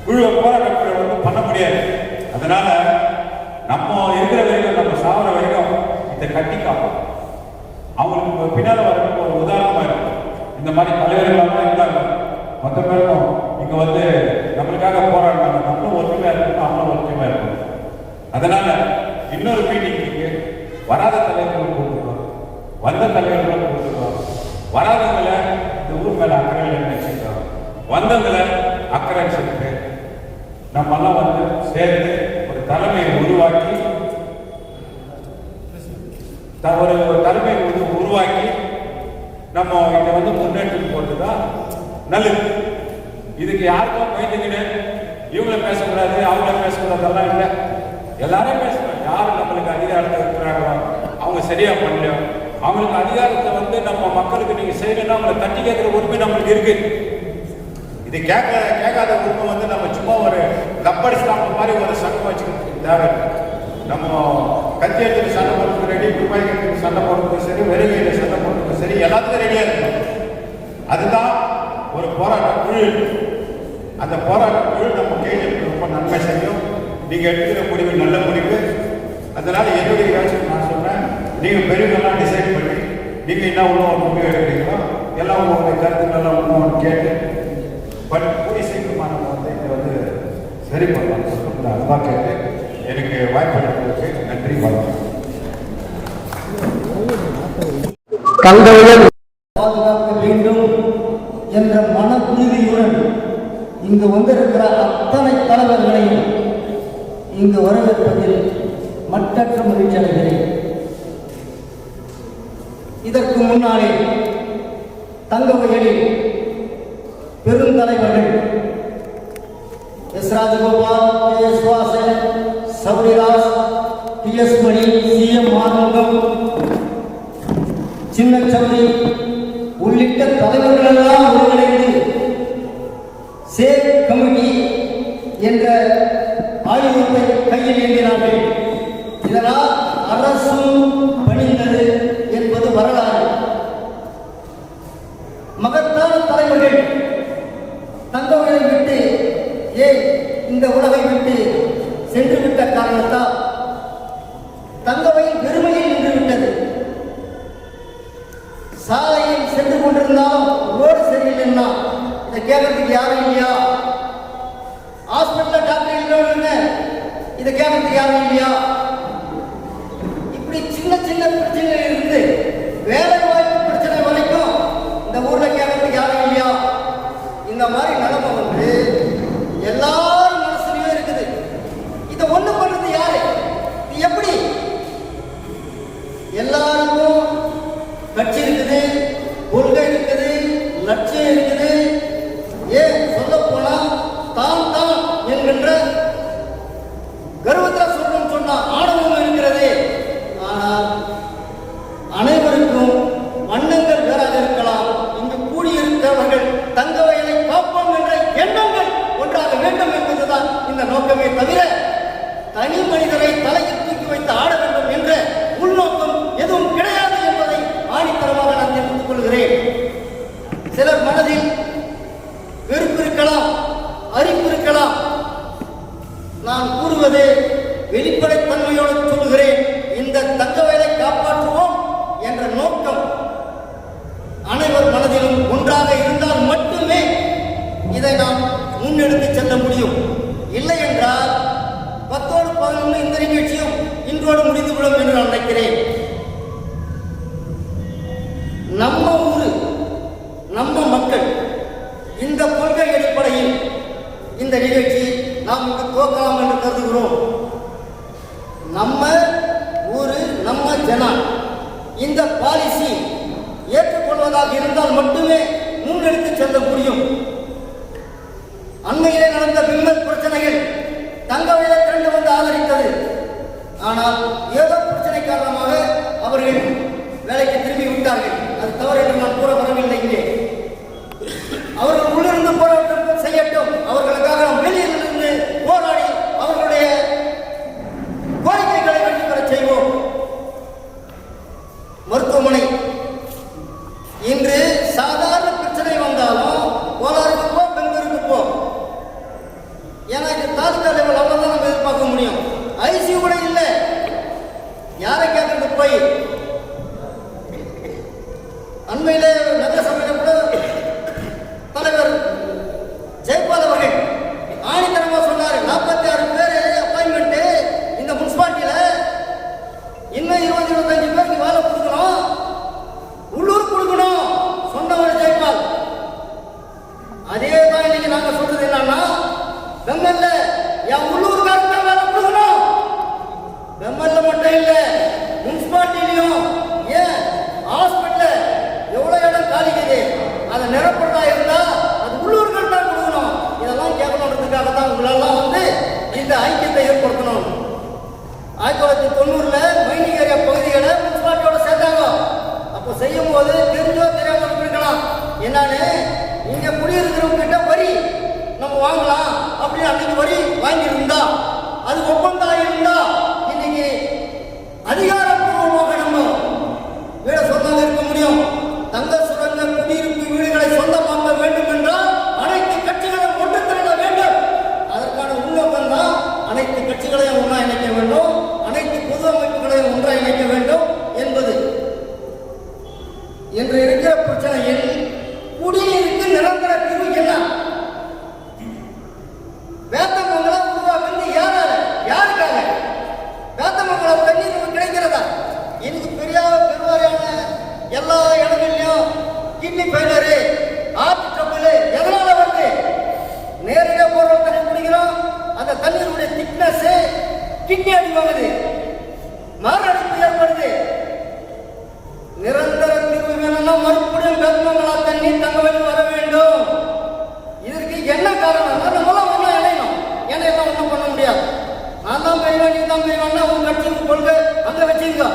குழு போராட்டங்களை வந்து பண்ண முடியாது. அதனால நம்ம இருக்கிற வரைக்கும், நம்ம சாவர வரைக்கும் இதை கட்டி காப்போம். அவங்களுக்கு பின்னால் வரதுக்கு ஒரு உதாரணமாக இருக்கும். இந்த மாதிரி தலைவர்களாக இருந்தாங்க. மற்ற பேருக்கும் இங்கே வந்து நம்மளுக்காக போராடினாங்க. நம்மளும் ஒற்றுமையாக இருக்கணும், அவங்களும் ஒற்றுமையாக இருக்கணும். அதனால இன்னொரு மீட்டிங்க்கு வராத தலைவர்களும் கூப்பிட்டுருவோம், வந்த தலைவர்களும் கூப்பிட்டுருவோம். வராதவங்களை இந்த ஊர் மேலே அக்கறை நினைச்சுக்கிறோம், வந்தவங்களை அக்கறை சொல்லிட்டு நம்மெல்லாம் வந்து சேர்ந்து ஒரு தலைமையை உருவாக்கி ஒரு தலைமையை உருவாக்கி நம்ம இதை வந்து முன்னேற்றி போட்டு தான் நல்லது. இதுக்கு யாருக்கும் பயந்துக்கிட்டு இவங்கள பேசக்கூடாது அவங்கள பேசக்கூடாதெல்லாம் இல்லை. எல்லாரும் பேசணும். யாரும் நம்மளுக்கு அதிகாரத்தை இருக்கிறாங்களோ அவங்க சரியா பண்ணலையோ அவங்களுக்கு அதிகாரத்தை வந்து நம்ம மக்களுக்கு நீங்க செய்யணும்னா அவங்களை தட்டி கேட்கிற உரிமை நம்மளுக்கு இருக்கு. இது கேட்காத உரிமை வந்து நம்ம சும்மா ஒரு ரப்பர் ஸ்டாம்ப் மாதிரி ஒரு சட்டம் வச்சுக்கிட்டு தேவை. நம்ம கத்தி எடுத்துட்டு சண்டை போடுறதுக்கு ரெடி, துப்பாக்கி எடுத்துட்டு சண்டை போடுறதுக்கு சரி, வெறுங்கையில் சண்டை போடுறதுக்கு சரி, எல்லாத்துக்கும் ரெடியா இருக்கும். அதுதான் ஒரு போராட்ட குழு. அந்த போராட்ட குழு நம்ம கையில் ரொம்ப நன்மை செய்யும். நீங்க எடுத்துக்கிற முடிவு நல்ல முடிவு. அதனால என்னுடைய யோசனை நான் சொன்னேன், நீங்க பெரியவங்கெல்லாம் டிசைட் பண்ணி நீங்க என்ன ஒன்றும் முடிவு எடுக்கிறீங்களோ எல்லாம் உங்களுடைய கருத்துக்கெல்லாம் ஒன்று கேட்டு கூடி சீக்கிரமா நம்ம வந்து இதை வந்து சரி பண்ணலாம். அன்பா கேட்டு எனக்கு வாய்ப்பு நன்றி. தங்களையும் பாதுகாக்க வேண்டும் என்ற மன உறுதியுடன் இங்கு வந்திருக்கிற அத்தனை தலைவர்களையும் இங்கு வரவேற்பதில் மற்றற்ற மகிழ்ச்சி அடைகிறேன். இதற்கு முன்னாலே தங்கவயலில் பெருந்தலைவர்கள் S Rajagopal, K S Vasan, Sabaridas, T S Mani, C M Arumugam, Chinnachavari உள்ளிட்ட தலைவர்கள் எல்லாம் ஒருங்கிணைந்து சேவ் கமிட்டி என்ற ஆயுதத்தை கையில் ஏந்தினார்கள். இதனால் அரசும் பணிந்தது என்பது வரலாறு. மகத்தான தலைவர்கள் தங்கவயலை விட்டு இந்த உலகை விட்டு சென்று விட்ட காரணத்தால் தங்கவயல் பெருமையில் நின்றுவிட்டது. சாலையில் சென்று கொண்டிருந்தாலும் ரோடு சரியில்லைன்னா இதை கேட்கறதுக்கு யாரும் இல்லையா? ஹாஸ்பிட்டல் டாக்டர் இல்லைன்னு இதை கேட்கறதுக்கு யாரும் இல்லையா? இப்படி சின்ன சின்ன பிரச்சனைகள் இருந்து வேலை வாய்ப்பு பிரச்சனை வரைக்கும் இந்த ஊர்ல கேட்கறதுக்கு யாரும் இல்லையா? இந்த மாதிரி நிலைமை வந்து எல்லாரும் மனசுலயும் இருக்குது. இதை ஒண்ணு பண்றது யாரு? இது எப்படி வைக்கிறேன். நம்ம ஊரு, நம்ம மக்கள், இந்த கொள்கை அடிப்படையில் இந்த நிகழ்ச்சி நாம் இங்கு துவக்கலாம் என்று கருதுகிறோம். நம்ம ஊரு, நம்ம ஜனம் இந்த பாலிசி ஏற்றுக்கொள்வதாக இருந்தால் மட்டுமே முன்னெடுத்து செல்ல முடியும். அண்மையிலே நடந்த விம்மல் பிரச்சனைகள் தங்கவேலை திரண்டு வந்து ஆதரித்தது. ஆனால் ஏதோ பிரச்சனை காரணமாக அவர்கள் வேலைக்கு திரும்பி விட்டார்கள். அது தவறு என்று நான் கூற வரவில்லை. இங்கே அவர்கள் உள்ளிருந்து போராட்டம் செய்யட்டும். அவர்களுக்காக நாம் வெளியிலிருந்து போராடி அவர்களுடைய கோரிக்கைகளை வெற்றி பெற செய்வோம். மருத்துவமனை இன்று சாதாரண பிரச்சனை வந்தாலும் கோலாருக்கு போ, பெங்களூருக்கு போ. ஏன்னா இது தாலுகா லெவல் அவ்வளவுதான் நம்ம எதிர்பார்க்க முடியும். ஐசியூ கூட இல்லை. யாரை கேட்கறது போய் அண்மையிலே நகரசபையில கூட தலைவர் ஜெயபால் அவர்கள் ஆணித்தனமா சொன்னாரு, 46 பேர் அப்பாயின்மெண்ட் இந்த முனிசிபாலிட்டியில, இன்னும் 20-25 பேருக்கு வேலை கொடுக்கணும், உள்ளூர் கொடுக்கணும் சொன்னவர் ஜெயபால். அதே தான் இன்னைக்கு நாங்க சொல்றது என்னன்னா, பெம்மல்ல என் உள்ளூர்காரங்க வேலை கொடுக்கணும். பெம்மல்ல மட்டும் இல்ல, முனிசிபாலிட்டிலையும், ஏன் ஹாஸ்பிட்டல் எவ்வளவு இடம் காலிக்குது, அதை நிரப்புறதா இருந்தா அது உள்ளூர்கள் தான் கொடுக்கணும். இதெல்லாம் கேட்கணுன்றதுக்காக தான் உங்களெல்லாம் வந்து இந்த ஐக்கியத்தை ஏற்படுத்தணும். 1990 மைனிங் ஏரியா பகுதிகளை முனிசிபாலிட்டியோட சேர்த்தாங்க. அப்போ செய்யும் போது தெரிஞ்சோ தெரியாம இருக்கலாம், என்னன்னு நீங்க குடியிருக்கிறவங்க கிட்ட வரி நம்ம வாங்கலாம் அப்படின்னு அன்னைக்கு வரி வாங்கியிருந்தா, அது ஒப்பந்தம் இருந்தா இன்னைக்கு அதிகாரப்பூர்வமாக நம்ம வீட சொந்தமாக இருக்க முடியும். தங்க சுரங்க குடியிருப்பு வீடுகளை சொந்தமாக்க வேண்டும் என்றால் அனைத்து கட்சிகளும் ஒன்று திரள வேண்டும். அதற்கான உள்நோக்கம் தான் அனைத்து கட்சிகளையும் ஒன்றா இணைக்க வேண்டும், அனைத்து பொது அமைப்புகளையும் ஒன்றா இணைக்க வேண்டும் என்பது. என்று இருக்கிற பிரச்சனையில் குடிநீருக்கு நிரந்தர தீர்வு என்ன? வேத்தமங்கலம் உருவாக்குறது யாரால, யாருக்காக? வேத்தமங்கலம் தண்ணீர் கிடைக்கிறதா? இன்னைக்கு பெருவாரியான எல்லா இடங்கள்லயும் கிட்னி ஃபெயிலியரு, ஹார்ட் ட்ரபிள் எதனால வருது? நேரடியாக போற தண்ணி குடிக்கிறோம், அந்த தண்ணீருடைய திக்னஸ் கிட்னி அடி வாங்குது, மாரடைப்பு ஏற்படுது. நிரந்தர தீர்வு வேணும்னா மறுபடியும் வேத்தமங்கலா தண்ணீர் தங்கவேலி வர வேண்டும். இதற்கு என்ன காரணம்? நம்மளாம் ஒன்றா இணையணும். ஏன்னா எல்லாம் ஒன்றும் பண்ண முடியாது. நான் தான் பெரியவன், நீ தான் பெரியவன்னா உங்க கட்சிக்கு கொள்கை அங்க வச்சுங்க.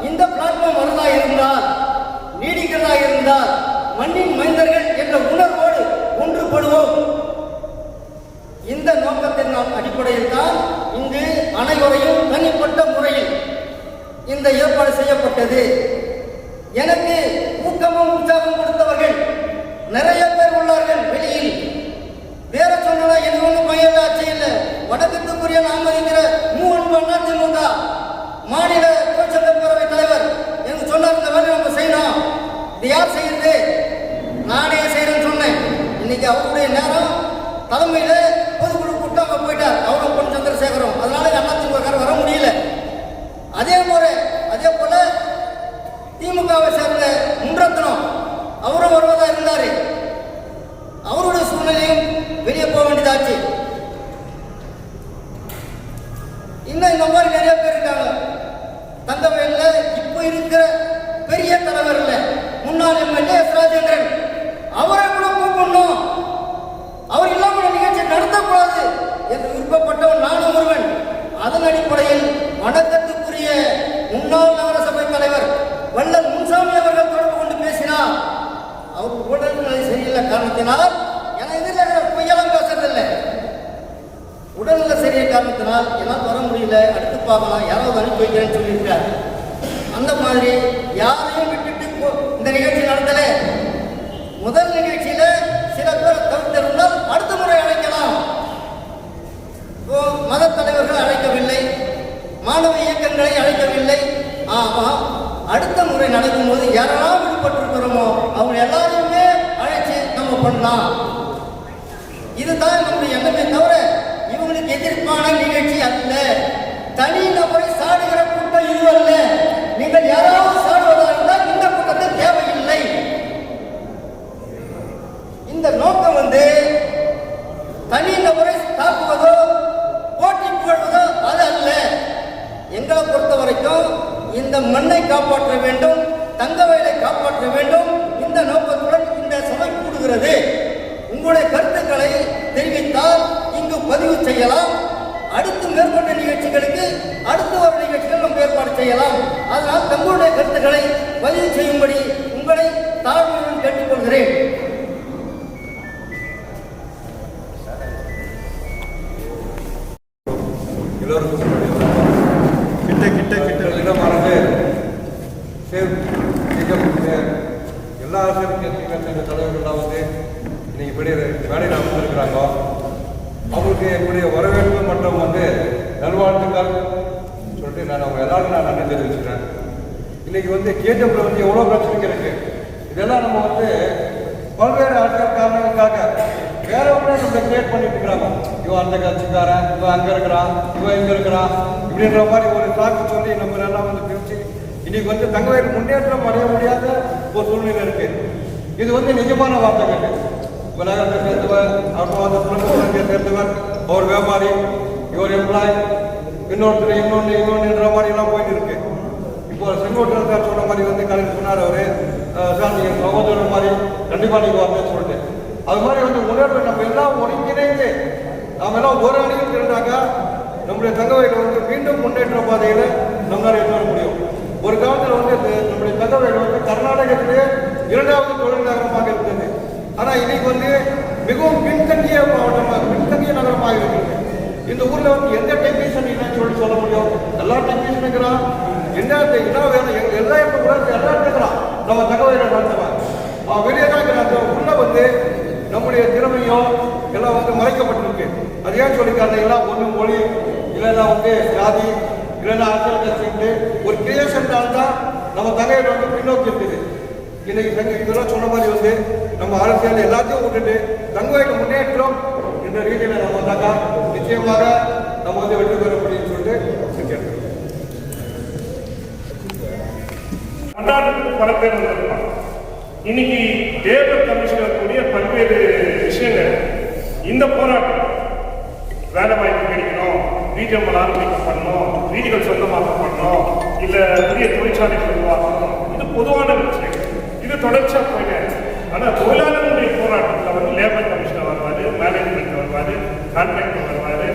இந்த பிளாட்ஃபார்ம் வரதா இருந்தால், நீடிக்கிறதா இருந்தால், மண்ணின் மைந்தர்கள் என்ற உணர்வோடு ஒன்றுபடுவோம். இந்த நோக்கத்தின் அடிப்படையில் தான் இங்கு அனைவரையும் தனிப்பட்ட முறையில் இந்த ஏற்பாடு செய்யப்பட்டது. எனக்கு ஊக்கமும் உற்சாகம் கொடுத்தவர்கள் நிறைய பேர் உள்ளார்கள் வெளியில். வேற சொன்னா எனக்கு ஒன்றும் பையன் ஆட்சி இல்லை. வடக்குக்குரிய நாம் இருக்கிற மூவன் அதிமுக மாநில தொழிற்சங்க பேரவை தலைவர் எனக்கு சொன்னார், இந்த வேலை நம்ம செய்யணும். இது யார் செய்யுது? நானே செய்யறேன்னு சொன்னேன். இன்னைக்கு அவருடைய நேரம் தலைமையில பொதுக்குழு கூட்டம் அங்க போயிட்டார், அவரும் பொன் சந்திரசேகரம். அதனால அதிமுக வர முடியல. அதே போல திமுகவை சேர்ந்த முன்றத்தனம் அவரும் வருவதா இருந்தாரு. அவருடைய சூழ்நிலையும் வெளியே போக வேண்டியதாச்சு. இன்னும் இந்த மாதிரி நிறைய பேர் இருக்காங்க. தங்கவேல்ல இப்ப இருக்கிற பெரிய தலைவர் இல்ல, முன்னாள் எம்எல்ஏ எஸ் ராஜேந்திரன், அவரை கூட கூப்பிடணும். அவர் இல்லாமல் நிகழ்ச்சி நடத்தக்கூடாது என்று விருப்பப்பட்டவன் நானும் ஒருவன். அதன் அடிப்படையில் வணக்கத்துக்குரிய முன்னாள் நகரசபை தலைவர் வள்ளல் முன்சாமி அவர்கள் தொடர்பு கொண்டு பேசினார். அவர் உடல்நிலை சரியில்லை காரணத்தினால், ஏன்னா இதில் பொய்யெல்லாம் பேசுறதில்லை, உடல்நிலை சரியை காரணத்தினால் என்னால் வர முடியல, அடுத்து பார்க்கலாம், யாராவது அனுப்பி வைக்கிறேன்னு சொல்லியிருக்காரு. அந்த மாதிரி யாரையும் விட்டுட்டு இந்த நிகழ்ச்சி நடத்தல. முதல் நிகழ்ச்சியில சில பேர் தவிர்த்திருந்தால் அடுத்த முறை அழைக்கலாம். மத தலைவர்கள் அழைக்கவில்லை, மாணவ இயக்கங்களை அழைக்கவில்லை. ஆமா, அடுத்த முறை நடக்கும்போது யாரெல்லாம் விடுபட்டிருக்கிறோமோ அவங்க எல்லாரையுமே அழைச்சு நம்ம பண்ணலாம். இதுதான் நம்முடைய எண்ணமே தவிர இவங்களுக்கு எதிர்ப்பான நிகழ்ச்சி அல்ல. தனி நபரை சாடுகிற கூட்டம் இது அல்ல. இந்த மண்ணை காப்பாற்ற வேண்டும், தங்கவயலை காப்பாற்ற வேண்டும். இந்த நோக்கத்துடன் இந்த சபை கூடுகிறது. உங்களுடைய கருத்துக்களை தெரிவித்தால் இங்கு பதிவு செய்யலாம். அடுத்து மேற்கொண்ட நிகழ்ச்சிகளுக்கு அடுத்து வரும் நிகழ்ச்சிகள் நாம் ஏற்பாடு செய்யலாம். அதனால் தங்களுடைய கருத்துக்களை பதிவு செய்யும்படி உங்களை தாழ்மையுடன் கேட்டுக்கொள்கிறேன். எல்லோருக்கும் இடமானது எல்லா அரசியல் தலைவர்கள்லாம் வந்து இன்னைக்கு வேலையில் அமைந்திருக்கிறாங்க. அவங்களுக்கு என்னுடைய வரவேற்பு மற்றும் வந்து நல்வாழ்த்துக்கள் சொல்லிட்டு நான் அவங்க எல்லாருக்கும் நான் நன்றி தெரிவிச்சுக்கிறேன். இன்னைக்கு வந்து கேஜிஎஃப்ல வந்து எவ்வளோ பிரச்சனைகள் இருக்கு. இதெல்லாம் நம்ம வந்து பல்வேறு அரசியல் காரணங்களுக்காக வேற ஒன்றே நம்ம கிரியேட் பண்ணிட்டு இருக்கிறாங்க. இவன் அந்த கட்சிக்காரன், இவன் அங்கே இருக்கிறான், இவன் இங்கே இருக்கிறான், இப்படின்ற மாதிரி ஒரு சாக்கு சொல்லி நம்ம எல்லாம் வந்து பிரிச்சு இன்னைக்கு வந்து தங்கவயல் முன்னேற்றம் அடைய முடியாத ஒரு சூழ்நிலை இருக்கு. இது வந்து நிஜமான வார்த்தைகள். விநாயகத்தை சேர்ந்தவர், அப்புறம் வந்து குடும்பத்தை சேர்ந்தவர், அவர் வியாபாரி, இவர் எம்ப்ளாய், இன்னொருத்தர் இன்னொன்று மாதிரி எல்லாம் போயிட்டு இருக்கு. இப்போ செங்கோட்டையன் சார் சொன்ன மாதிரி வந்து கலைஞர் சொன்னார். அவரு சார் நீங்கள் சகோதரர் மாதிரி கண்டிப்பாக நீங்கள் வரணும்னு சொல்லிட்டு அது மாதிரி வந்து உணர்வு நம்ம எல்லாம் ஒருங்கிணைந்து நாம் எல்லாம் ஒரு அணியில் இருந்தாக்கா நம்முடைய தங்கவயல் வந்து மீண்டும் முன்னேற்ற பாதையில் நம்மளால் எட்ட முடியும். ஒரு காலத்தில் வந்து நம்முடைய தங்கவயல் வந்து கர்நாடகத்திலே 2வது தொழில் நகரமாக இருந்தது. ஆனால் இன்னைக்கு வந்து மிகவும் பின்தங்கிய நகரமாக இருக்கிறது. இந்த ஊரில் வந்து எந்த டெக்னீஷியன் இல்லைன்னு சொல்ல முடியும். எல்லா டெக்னீஷியன் இருக்கிறான். என்ன வேணும் எல்லா எல்லாம் இருக்கிறான். நம்ம தகவல் நடத்துவாங்க வெளியே தான் இருக்கிறாங்க. உள்ள வந்து நம்முடைய திறமையோ எல்லாம் வந்து மறைக்கப்பட்டிருக்கு. அது ஏன் சொல்லிக்காங்க, எல்லாம் ஒன்று மொழி இல்லைன்னா வந்து ஜாதி இல்லைன்னா அரசியல் கட்சிட்டு ஒரு கிரியேஷன்னால தான் நம்ம தகவல் வந்து பின்னோக்கி இருக்குது. இன்னைக்கு இதெல்லாம் சொன்ன மாதிரி வந்து நம்ம அரசியல் எல்லாத்தையும் விட்டுட்டு தங்கவயல் முன்னேற்றம் என்ற ரீதியில் நம்ம வந்தாக்கா நிச்சயமாக நம்ம வந்து வெற்றி பெற முடியும்னு சொல்லிட்டு கேட்கிறோம். பல பேர் வந்திருப்பாங்க. இன்னைக்கு லேபர் கமிஷனர் கூடிய பல்வேறு விஷயங்கள் இந்த போராட்டம் வேலை வாய்ப்பு கிடைக்கணும், ரீஜியன் ஆரம்பிக்கப்படணும், வீடுகள் சொந்தமாக்கப்படணும், இல்ல புதிய தொழிற்சாலைகள் உருவாக்கணும், இது பொதுவான விஷயம். இது தொடர்ச்சியா போயிட்டு ஆனா தொழிலாளர்களுடைய போராட்டத்தில் வந்து லேபர் கமிஷனர் வருவாரு, மேனேஜ்மெண்ட் வருவாரு, கான்ட்ராக்டர் வருவாரு.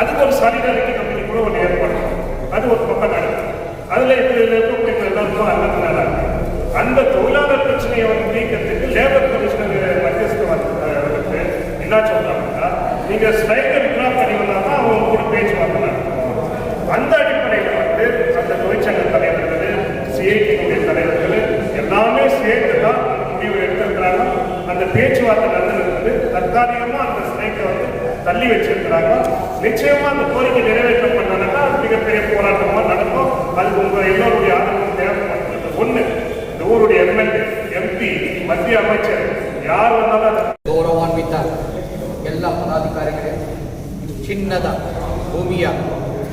அதுக்கு ஒரு சாலிடாரிட்டி கம்பெனி கூட ஒன்று ஏற்படும். அது ஒரு பக்கம் நடக்கும். அதுல இருக்கக்கூடிய எல்லாருக்கும் நல்ல அந்த தொழிலாளர் பிரச்சனையை வந்து நீக்கிறதுக்கு லேபர் கமிஷனர் மத்தியஸ்தவர்களுக்கு என்ன சொல்றாங்கன்னா, நீங்க ஸ்ட்ரைக்கை வித்ரா பண்ணி வந்தாதான் அவங்க கூட பேச்சுவார்த்தை நடக்கும். அந்த அடிப்படையில் வந்து அந்த தொழிற்சங்க தலைவர்கள், சிஐடியினுடைய தலைவர்கள் எல்லாமே சேர்த்து தான் முடிவு எடுத்திருக்கிறாங்க. அந்த பேச்சுவார்த்தை நடந்திருக்கிறது. தற்காலிகமா அந்த ஸ்ட்ரைக்கை வந்து தள்ளி வச்சிருக்கிறாங்க. நிச்சயமா அந்த கோரிக்கை நிறைவேற்றப்பட்டதுன்னா மிகப்பெரிய போராட்டமா நடக்கும். அதுக்கு உங்க எல்லோருடைய ஆதரவு தேவைப்படுகிறது. ஒண்ணு, இந்த ஊருடைய எம்எல்ஏ, எம்பி, மத்திய அமைச்சர் ಯಾರು ಗೌರವಾನ್ವಿತ ಎಲ್ಲ ಪದಾಧಿಕಾರಿಗಳೇ, ಚಿನ್ನದ ಭೂಮಿಯ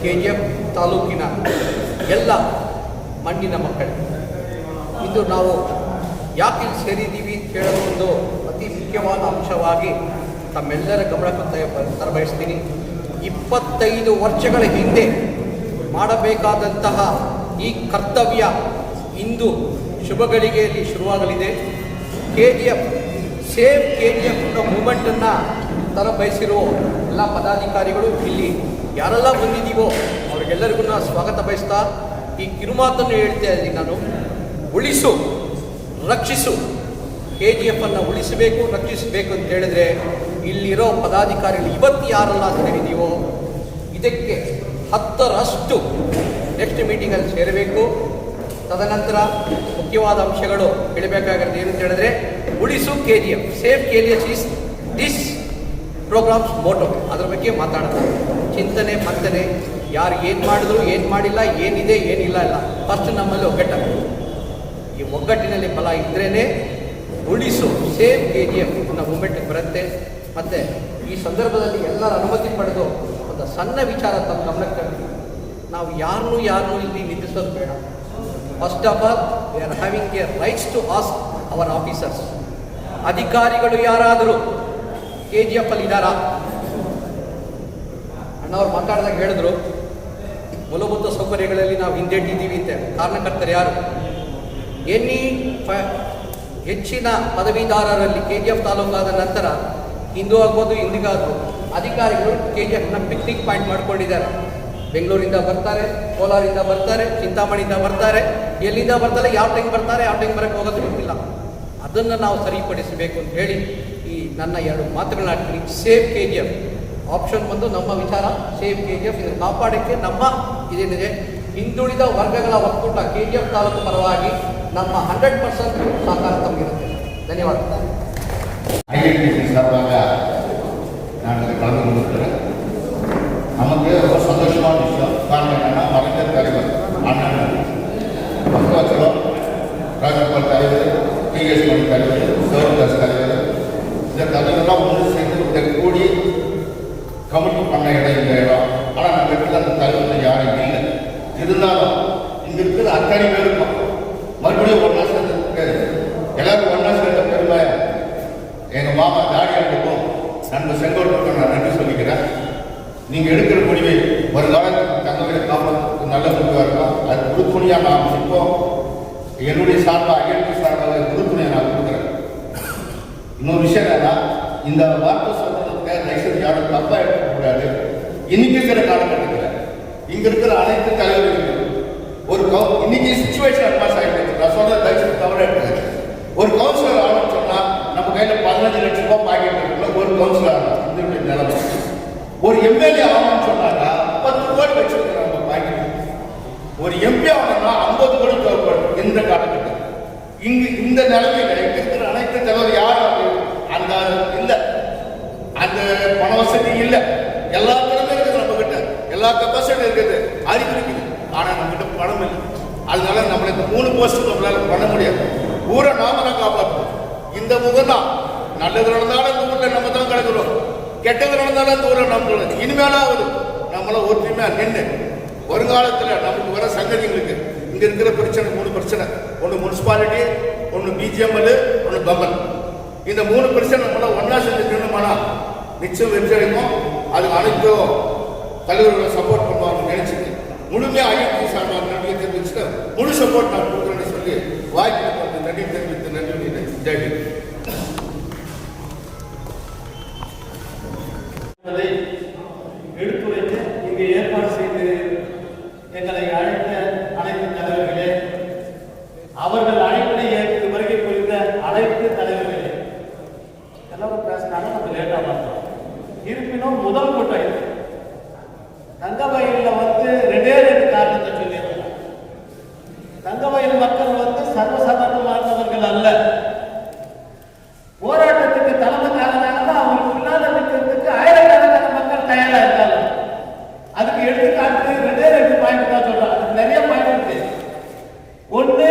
KGF ತಾಲೂಕಿನ ಎಲ್ಲ ಮಣ್ಣಿನ ಮಕ್ಕಳು, ಇಂದು ನಾವು ಯಾಕೆ ಸೇರಿದ್ದೀವಿ ಕೇಳಲು ಒಂದು ಅತಿ ಮುಖ್ಯವಾದ ಅಂಶವಾಗಿ ತಮ್ಮೆಲ್ಲರ ಗಮನಕ್ಕೆ ತರಬಯಸ್ತೀನಿ. 25 ವರ್ಷಗಳ ಹಿಂದೆ ಮಾಡಬೇಕಾದಂತಹ ಈ ಕರ್ತವ್ಯ ಇಂದು ಶುಭ ಗಳಿಗೆಯಲ್ಲಿ ಶುರುವಾಗಲಿದೆ. KGF ಸೇವ್ KGF ಮೂಮೆಂಟನ್ನು ತರಬಯಸಿರುವ ಎಲ್ಲ ಪದಾಧಿಕಾರಿಗಳು ಇಲ್ಲಿ ಯಾರೆಲ್ಲ ಬಂದಿದ್ದೀವೋ ಅವ್ರಿಗೆಲ್ಲರಿಗೂ ನಾನು ಸ್ವಾಗತ ಬಯಸ್ತಾ ಈ ಕಿರುಮಾತನ್ನು ಹೇಳ್ತಾ ಇದ್ದೀನಿ ನಾನು. ಉಳಿಸು, ರಕ್ಷಿಸು, KGF-ಅನ್ನು ಉಳಿಸಬೇಕು, ರಕ್ಷಿಸಬೇಕು ಅಂತ ಹೇಳಿದ್ರೆ ಇಲ್ಲಿರೋ ಪದಾಧಿಕಾರಿಗಳು ಇವತ್ತು ಯಾರೆಲ್ಲ ಸೇರಿದ್ದೀವೋ ಇದಕ್ಕೆ 10ರಷ್ಟು ನೆಕ್ಸ್ಟ್ ಮೀಟಿಂಗಲ್ಲಿ ಸೇರಬೇಕು. ತದನಂತರ ಮುಖ್ಯವಾದ ಅಂಶಗಳು ಹೇಳಬೇಕಾಗಿರೋದು ಏನು ಅಂತ ಹೇಳಿದ್ರೆ, ಉಳಿಸು KGF, save KGF is this programme's motto. ಅದರ ಬಗ್ಗೆ ಮಾತಾಡೋದು, ಚಿಂತನೆ ಮಂಥನೆ, ಯಾರು ಏನು ಮಾಡಿದ್ರು ಏನು ಮಾಡಿಲ್ಲ, ಏನಿದೆ ಏನಿಲ್ಲ ಇಲ್ಲ, ಫಸ್ಟ್ ನಮ್ಮಲ್ಲಿ ಒಗ್ಗಟ್ಟಾಗಬೇಕು. ಈ ಒಗ್ಗಟ್ಟಿನಲ್ಲಿ ಬಲ ಇದ್ರೇ ಉಳಿಸು ಸೇವ್ KGF ಅನ್ನೋ ಮೂಮೆಂಟ್ಗೆ ಬರುತ್ತೆ. ಮತ್ತು ಈ ಸಂದರ್ಭದಲ್ಲಿ ಎಲ್ಲರ ಅನುಮತಿ ಪಡೆದು ಒಂದು ಸಣ್ಣ ವಿಚಾರ ತಮ್ಮ ಗಮನಕ್ಕೆ ನಾವು ಯಾರನ್ನೂ ಇಲ್ಲಿ ನಿಂದಿಸೋದು ಬೇಡ. First of all we are having a rights to ask our officers. ಅಧಿಕಾರಿಗಳು ಯಾರಾದರೂ KGF ಅಲ್ಲಿ ಇದ್ದಾರಾ? ಅಣ್ಣವ್ರು ಮಾತಾಡಿದಾಗ ಹೇಳಿದ್ರು, ಮೂಲಭೂತ ಸೌಕರ್ಯಗಳಲ್ಲಿ ನಾವು ಹಿಂದೆಟ್ಟಿದ್ದೀವಿ ಅಂತ ಕಾರಣಕರ್ತರು ಯಾರು? ಹೆಚ್ಚಿನ ಪದವೀಧರರಲ್ಲಿ KGF ತಾಲೂಕಾದ ನಂತರ ಹಿಂದೂ ಆಗ್ಬೋದು ಇಂದಿಗಾದರೂ ಅಧಿಕಾರಿಗಳು KGFನ ಪಿಕ್ನಿಕ್ ಪಾಯಿಂಟ್ ಮಾಡ್ಕೊಂಡಿದ್ದಾರೆ. ಬೆಂಗಳೂರಿಂದ ಬರ್ತಾರೆ, ಕೋಲಾರಿಂದ ಬರ್ತಾರೆ, ಚಿಂತಾಮಣಿಯಿಂದ ಬರ್ತಾರೆ, ಎಲ್ಲಿಂದ ಬರ್ತಾರೆ, ಯಾವ ಟೈಮ್ ಬರ್ತಾರೆ, ಯಾವ ಟೈಮ್ ಬರೋಕ್ಕೆ ಹೋಗೋದು ಗೊತ್ತಿಲ್ಲ. ಅದನ್ನು ನಾವು ಸರಿಪಡಿಸಬೇಕು ಅಂತ ಹೇಳಿ ಈ ನನ್ನ 2 ಮಾತುಗಳನ್ನ ಆಡ್ತೀನಿ. ಸೇಫ್ KGF ಆಪ್ಷನ್ ಒಂದು ನಮ್ಮ ವಿಚಾರ. ಸೇಫ್ KGF ಇದನ್ನು ಕಾಪಾಡೋಕ್ಕೆ ನಮ್ಮ ಇದೇನಿದೆ ಹಿಂದುಳಿದ ವರ್ಗಗಳ ಒಕ್ಕೂಟ KGF ತಾಲೂಕು ಪರವಾಗಿ ನಮ್ಮ 100% ಸಹಕಾರ ತಮಗಿರುತ್ತೆ. ಧನ್ಯವಾದ. ஐஐடிசி சார்பாக நாங்கள் கலந்து கொண்டிருக்கிறோம். நமக்கு ரொம்ப சந்தோஷமான விஷயம். காரணம் என்னன்னா, மறைந்த தலைவர் அண்ணன் பக்தவச்சலம், ராஜகோபால் தலைவர், TS மணி தலைவர், சௌரதாஸ் தலைவர், இந்த தலைவரெல்லாம் ஒன்று சேர்ந்து இந்த கூடி கமிட்டி பண்ண இடம் இந்த இடம். ஆனால் நம்ம இடத்துல அந்த தலைவர் யாரும் இல்லை. இருந்தாலும் இங்கே இருக்கிற அத்தனை பேருக்கும் மறுபடியும் ஒன்றா சேர்ந்ததுக்கு எல்லாரும் ஒன்றா சேர்ந்த பெருமை எங்கள் மாமா தாடியாண்டுக்கும் நண்பர் செங்கோட்டுக்கும் நான் நன்றி சொல்லிக்கிறேன். நீங்கள் எடுக்கிற முடிவை ஒரு காலத்தில் தங்கவேலை காப்பாற்றுறதுக்கு நல்ல முடிவாக இருக்கும். அது உறுதுணையாக நாம் இப்போம் என்னுடைய சார்பாக ஐஐடி சார்பாக உறுதுணையாக நான் கொடுக்குறேன். இன்னொரு விஷயம் என்னன்னா, இந்த வார்த்தை சொல்றதுக்கு தயவுசெய்து யாரும் தப்பாக எடுக்கக்கூடாது. இன்னைக்கு இருக்கிற காலகட்டத்தில் இங்கே இருக்கிற அனைத்து தலைவர்களும் ஒரு இன்னைக்கு சிச்சுவேஷன் அட்வான்ஸ் ஆகிட்டு நான் சொல்றது தயவுசெய்து தவறாக எடுக்காது. ஒரு கவுன்சிலர் ஆகணும்னு சொன்னால் நம்ம கையில் 15 லட்சம் ரூபாய் பாக்கெட் இருக்குல்ல, ஒரு கவுன்சிலர் ஆகணும். இந்த நிலைமை. ஒரு எம்எல்ஏ ஆகணும்னு சொன்னாங்க 10 கோடி வச்சிருக்கிறோம் நம்ம பாக்கெட். ஒரு எம்பி ஆகணும்னா 50 கோடி தேவைப்படும் இந்த காலகட்டத்தில். இந்த நிலைமையில இருக்கிற அனைத்து தலைவர் யாரும் அந்த இல்லை, அந்த பண வசதி இல்லை. எல்லா திறமையும் இருக்குது நம்ம கிட்ட, எல்லா கெப்பாசிட்டி இருக்குது, அறிவு இருக்குது. ஆனால் நம்ம கிட்ட பணம் இல்லை. அதனால நம்மளுக்கு 3 போஸ்ட் நம்மளால பண்ண முடியாது. ஊரை நாம தான் காப்பாற்றணும். இந்த முகம் தான் நல்லது நடந்தாலும் இந்த ஊரில் நம்ம தான் கிடக்கிறோம், கெட்டது நடந்தாலும் இந்த ஊரில் நம்ம இனிமேலாவது நம்மள ஒற்றுமையா நின்று வருங்காலத்தில் நமக்கு வர சங்கதிகளுக்கு இங்க இருக்கிற பிரச்சனை 3 பிரச்சனை. ஒன்று முனிசிபாலிட்டி, ஒன்று BGML, ஒன்று பம்பல். இந்த 3 பிரச்சனை நம்மள ஒன்னா சேர்ந்து நின்றுமானா நிச்சயம் வெற்றி அடைக்கும். அது அனைத்தும் தலைவர்களை சப்போர்ட் பண்ணுவாங்க நினைச்சுட்டு முழுமையாக ஐஐடி சார்பாக நன்றியை தெரிவிச்சுட்டு முழு சப்போர்ட் நான் கொடுக்குறேன்னு சொல்லி வாய்ப்பு நன்றி தெரிவித்து நன்றி ஜெயலலிதா எடுத்துரைத்து இங்கு ஏற்பாடு செய்து எங்களை அழைத்த அனைத்து தலைவர்களே, அவர்கள் அழைப்பினை ஏற்று வருகை புரிந்த அனைத்து தலைவர்களே, எல்லாரும் பேசினாங்க, நம்ம லேட்டாக பார்த்தோம். இருப்பினும் முதல் கூட்டம் இது. தங்கவயலில் வந்து 2 காரணத்தை சொல்லியிருக்காங்க. தங்கவயல் மக்கள் வந்து சர்வசாதாரணமானவர்கள் அல்ல. போராட்டத்துக்கு தலைமை காரணமாக அவங்களுக்கு இல்லாத இருக்கிறதுக்கு ஆயிரக்கணக்கான மக்கள் தயாரா இருக்காங்க. அதுக்கு எடுத்துக்காட்டு 2 பாயிண்ட் தான் சொல்றாங்க. அதுக்கு நிறைய பாயிண்ட் இருக்கு. ஒன்று,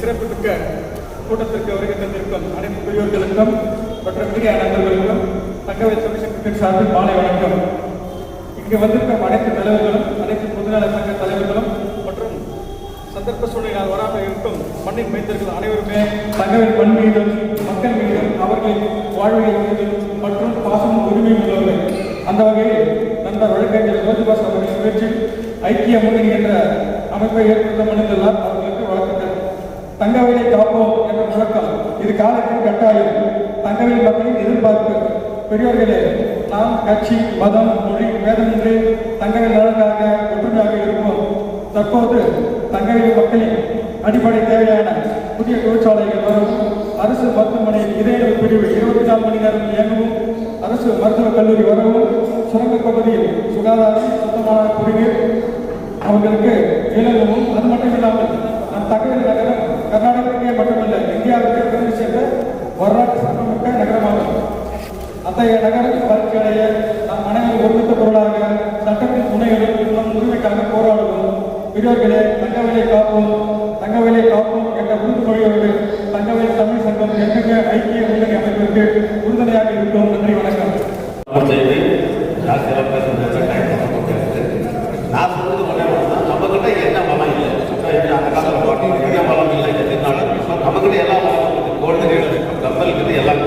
சிறப்புமிக்க கூட்டத்திற்கு வருகை தந்திருக்கும் அனைத்து பெரியோர்களுக்கும் மற்றும் மீடியா நண்பர்களுக்கும் தங்கவை தொழிற்சங்கத்தின் சார்பில் மாலை வணக்கம். இங்கு வந்திருக்கும் அனைத்து தலைவர்களும் அனைத்து பொதுநல சங்க தலைவர்களும் மற்றும் சந்தர்ப்ப சூழ்நிலையால் வராமல் இருக்கும் மண்ணின் மைந்தர்கள் அனைவருமே தங்கவின் மண் மீதும் மக்கள் மீதும் அவர்களின் வாழ்வியல் மீதும் மற்றும் பாசமும் உரிமை உள்ளவர்கள். அந்த வகையில் நண்பர் வழக்கறிஞர் ஜோதிபாஸ் அவர்களின் முயற்சி ஐக்கிய முன்னணி என்ற அமைப்பை ஏற்படுத்த மனிதர்களால் அவர்களுக்கு வழக்கங்கள். தங்கவிலை காப்போம் என்ற முழக்கம் இது காலத்தின் கட்டாயம். தங்கவிலை மக்களின் எதிர்பார்ப்பு. பெரியோர்களே, நாம் கட்சி மதம் மொழி வேதமின்றி தங்கவிலை நலனுக்காக ஒற்றுமையாக இருப்போம். தற்போது தங்கவிலை மக்களின் அடிப்படை தேவையான புதிய தொழிற்சாலைகள் வரவும், அரசு மருத்துவமனையில் இதய பிரிவு 24 மணி நேரம் இயங்கவும், அரசு மருத்துவக் கல்லூரி வரவும், சுரங்க பகுதியில் சுகாதாரம் சுத்தமான குடிநீர் அவர்களுக்கு இலங்கவும், அது மட்டும் இல்லாமல் நம் தகவல் நகரம் கர்நாடகத்திற்கே மட்டுமல்ல இந்தியாவுக்கு பெருமை சேர்ந்த வரலாற்று சிறப்புமிக்க நகரமாகும். அத்தகைய நகரம் வளர்ச்சி அடைய நம் அனைவரும் ஒருமித்த பொருளாக சட்டத்தின் முனைகளும் நம் உரிமைக்காக போராடுவோம். பெரியோர்களே, தங்கவிலை காப்போம், தங்கவிலை காப்போம் என்ற உறுதிமொழியோடு தங்கவிலை தமிழ் சங்கம் எந்தெந்த ஐக்கிய முன்னணி அமைப்பிற்கு உறுதுணையாக இருக்கும். நன்றி, வணக்கம். நான் சொல்றது நம்ம கிட்ட என்ன வளம் இல்லை, அந்த காலத்தில் போட்டி என்ன வளம் இல்லை, நம்ம கிட்ட எல்லாம் வளம் கோல்டு கப்பல் எல்லாம்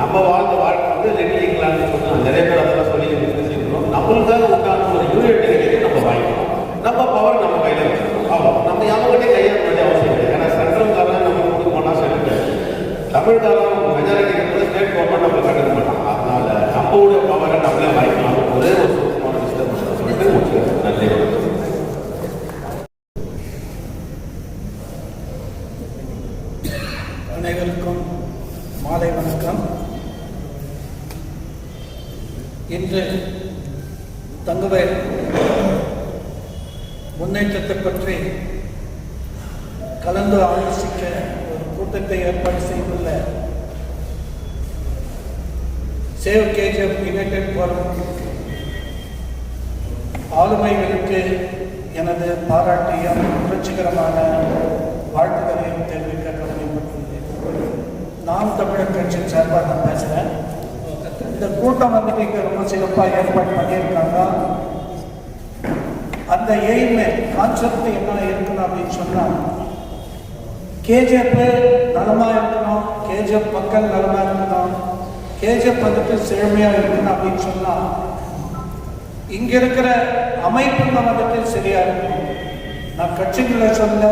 நம்ம வாழ்ந்த வாழ்க்கை வந்து ரெடிலிங்கலான்னு சொன்னோம். நிறைய பேர் அதெல்லாம் சொல்லி செய்யணும். நம்மளுக்காக உண்டான ஒரு யூனிட் நம்ம வாங்கிக்கணும். நம்ம பவர் நம்ம கையில் வச்சுக்கணும். ஆமாம், நம்ம யாருக்கிட்டே கையாள வேண்டிய அவசியம் இல்லை. ஏன்னா சென்ட்ரல் காலம் நம்ம கொடுக்க மாட்டோம், சென்ட்ரல் தமிழ் காலம் மெஜாரிட்டி இருக்கிறது ஸ்டேட் கவர்மெண்ட் நம்ம கண்டுக்க மாட்டோம். அதனால நம்மளுடைய பவரை நம்மளே வாங்கிக்கலாம். ஒரே ஒரு சுத்தமான விஷயத்தை சொல்லிட்டு முடிச்சுக்கிறேன். நன்றி. அனைவருக்கும் மாலை வணக்கம். இன்று தங்கவேல் முன்னேற்றத்தை பற்றி கலந்து ஆலோசிக்க ஒரு கூட்டத்தை ஏற்பாடு செய்துள்ள சேவ் கேஜிஎஃப் யுனைடெட் போரம் ஆளுமைகளுக்கு எனது பாராட்டியும் புரட்சிகரமான வாழ்த்துக்களையும் தெரிவிக்க கடமைப்பட்டுள்ளேன். நாம் தமிழர் கட்சியின் சார்பாக நான் பேசுகிறேன். இந்த கூட்டம் வந்துட்டு இங்கே ரொம்ப சிறப்பாக ஏற்பாடு பண்ணியிருக்காங்க. அந்த எய்மே கான்செப்ட் என்ன இருக்கணும் அப்படின்னு சொன்னால், கேஜிஎஃப் நலமாக இருக்கணும், கேஜிஎஃப் மக்கள் நலமாக இருக்கணும், கேஜிஎஃப் வந்துட்டு செழுமையாக இருக்கணும் அப்படின்னு சொன்னால், இங்கே இருக்கிற அமைப்புங்க வந்துட்டு சரியாக இருக்கணும். நான் கட்சிகளை சொல்ல,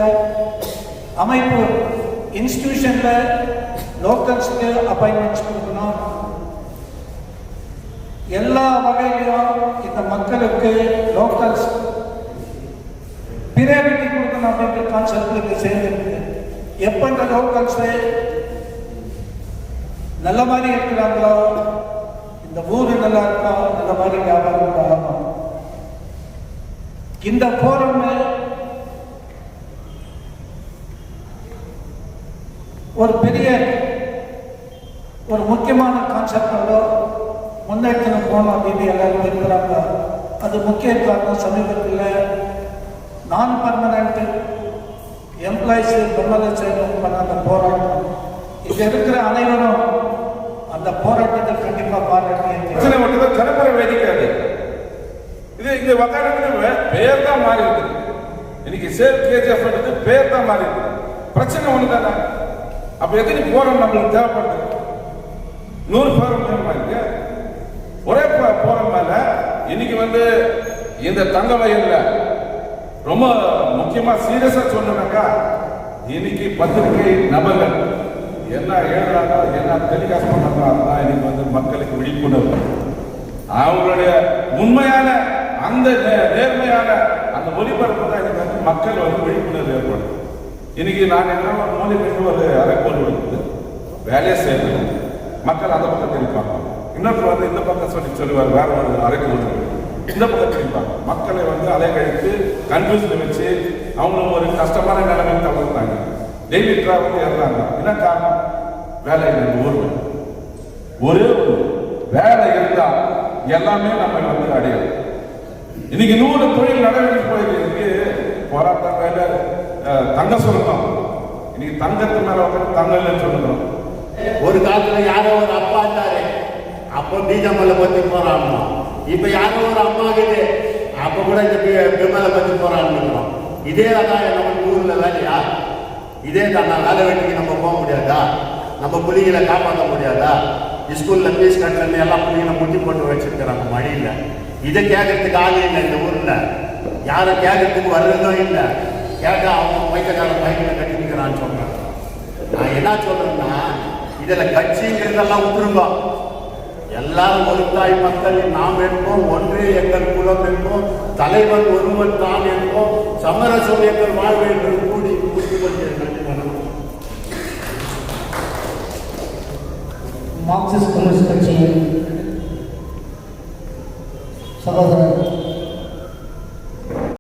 அமைப்பு இன்ஸ்டிடியூஷனில் லோக்கல்ஸுக்கு அப்பாயின்மெண்ட்ஸ் கொடுக்கணும். எல்லா வகையிலும் இந்த மக்களுக்கு லோக்கல்ஸ் பிரியாரிட்டி கொடுக்கணும் அப்படின்ற கான்செப்ட் இங்கே சேர்ந்துருக்கு. எப்போ இந்த லோக்கல்ஸு நல்ல மாதிரி இருக்கிறாங்களோ, இந்த ஊர் நல்லா இருக்கும், நல்ல மாதிரி வியாபாரம் ஆகும். இந்த போரம் ஒரு பெரிய ஒரு முக்கியமான கான்செப்டோட முன்னேற்றம் போகணும் அப்படின்னு எல்லாரும் இருக்கிறாங்க. அது முக்கிய காரணம் சமீபத்தில் நான் பர்மனண்ட் எம்ப்ளாயிஸ் பெர்மனன்ட் பண்ண அந்த போராட்டம். இங்கே இருக்கிற அனைவரும் அந்த போராட்டத்தை கண்டிப்பாக பாராட்டி மட்டும் தலைமுறை வேதிக்காது. இது இங்கே உக்காந்து பேர் தான் மாறி இருக்குது. இன்னைக்கு சேவ் கேஜிஎஃப் பேர் தான் மாறி இருக்குது. பிரச்சனை ஒன்று தானே. அப்போ எத்தனை போராட்டம் நம்மளுக்கு தேவைப்படுது? 100 போராட்டம் இருக்கு. ஒரே போரம் மேல இன்னைக்கு வந்து இந்த தங்க வயல்ல ரொம்ப முக்கியமா சீரியஸா சொல்லணும்னாக்கா, இன்னைக்கு பத்திரிகை நபர்கள் என்ன எழுதுறாங்க, என்ன டெலிகாஸ்ட் பண்றாங்க, அதுதான் இன்னைக்கு வந்து மக்களுக்கு விழிப்புணர்வு. அவங்களுடைய உண்மையான அந்த நேர்மையான அந்த ஒளிபரப்பு தான் இன்னைக்கு வந்து மக்கள் வந்து விழிப்புணர்வு ஏற்படும். இன்னைக்கு நான் என்ன மூலிகைக்கு ஒரு அரைக்கோள் கொடுக்குது வேலையை செய்யணும், மக்கள் அந்த பக்கம் தெரிவிப்பாங்க. இன்னொருத்தர் வந்து இந்த பக்கம் சொல்லுவார், வேற ஒரு அரைக்கோள் இந்த பக்கம் தெரிவிப்பாங்க. மக்களை வந்து அலைக்கழித்து கன்ஃபியூஸ்ல வச்சு அவங்களும் ஒரு கஷ்டமான நிலைமைக்கு தவிர்த்தாங்க. டெய்லி டிராவல் ஏறுறாங்க. என்ன காரணம்? வேலை ஊர்ல ஒரே ஒரு வேலை இருந்தா எல்லாமே நம்ம வந்து அடையலாம். இன்னைக்கு 100 தொழில் நடவடிக்கை போயிருக்கு. போராட்டம் வேலை, தங்க சுரங்கம் இன்னைக்கு தங்கத்து மேல உட்காந்து தங்கல்னு சொல்லுறோம். ஒரு காலத்துல யாரோ ஒரு அப்பா இருந்தாரு, அப்போ பீஜமல்ல பத்தி போராடணும். இப்ப யாரோ ஒரு அம்மா இருக்குது, அப்ப கூட இந்த பிமல பத்தி போராடணும். இதே தான் நம்ம ஊர்ல வேலையா? இதே தான் வேலை வெட்டிக்கு நம்ம போக முடியாதா? நம்ம புள்ளிகளை காப்பாற்ற முடியாதா? ஸ்கூல்ல ஃபீஸ் கட்டுறது எல்லாம் புள்ளிகளை முட்டி போட்டு வச்சிருக்கிறாங்க மடியில. இதை கேட்கறதுக்கு ஆள் இல்லை இந்த ஊர்ல, யாரை கேட்கறதுக்கு வர்றதும் இல்லை. கேட்டா அவங்க மைக்கக்காரன் மைக்கில் கட்டிக்கிறான்னு சொல்றாங்க. நான் என்ன சொல்றேன்னா, இதுல கட்சிங்கிறதெல்லாம் விட்டுருங்க. எல்லாரும் ஒரு தாய் மக்கள் நாம் என்போம், ஒன்றே எங்கள் குலம் என்போம், தலைவன் ஒருவன் தான் என்போம், சமரசம் எங்கள் வாழ்வு என்று கூடி நன்றி பண்ணணும். மார்க்சிஸ்ட் கம்யூனிஸ்ட் கட்சியின் சகோதரர்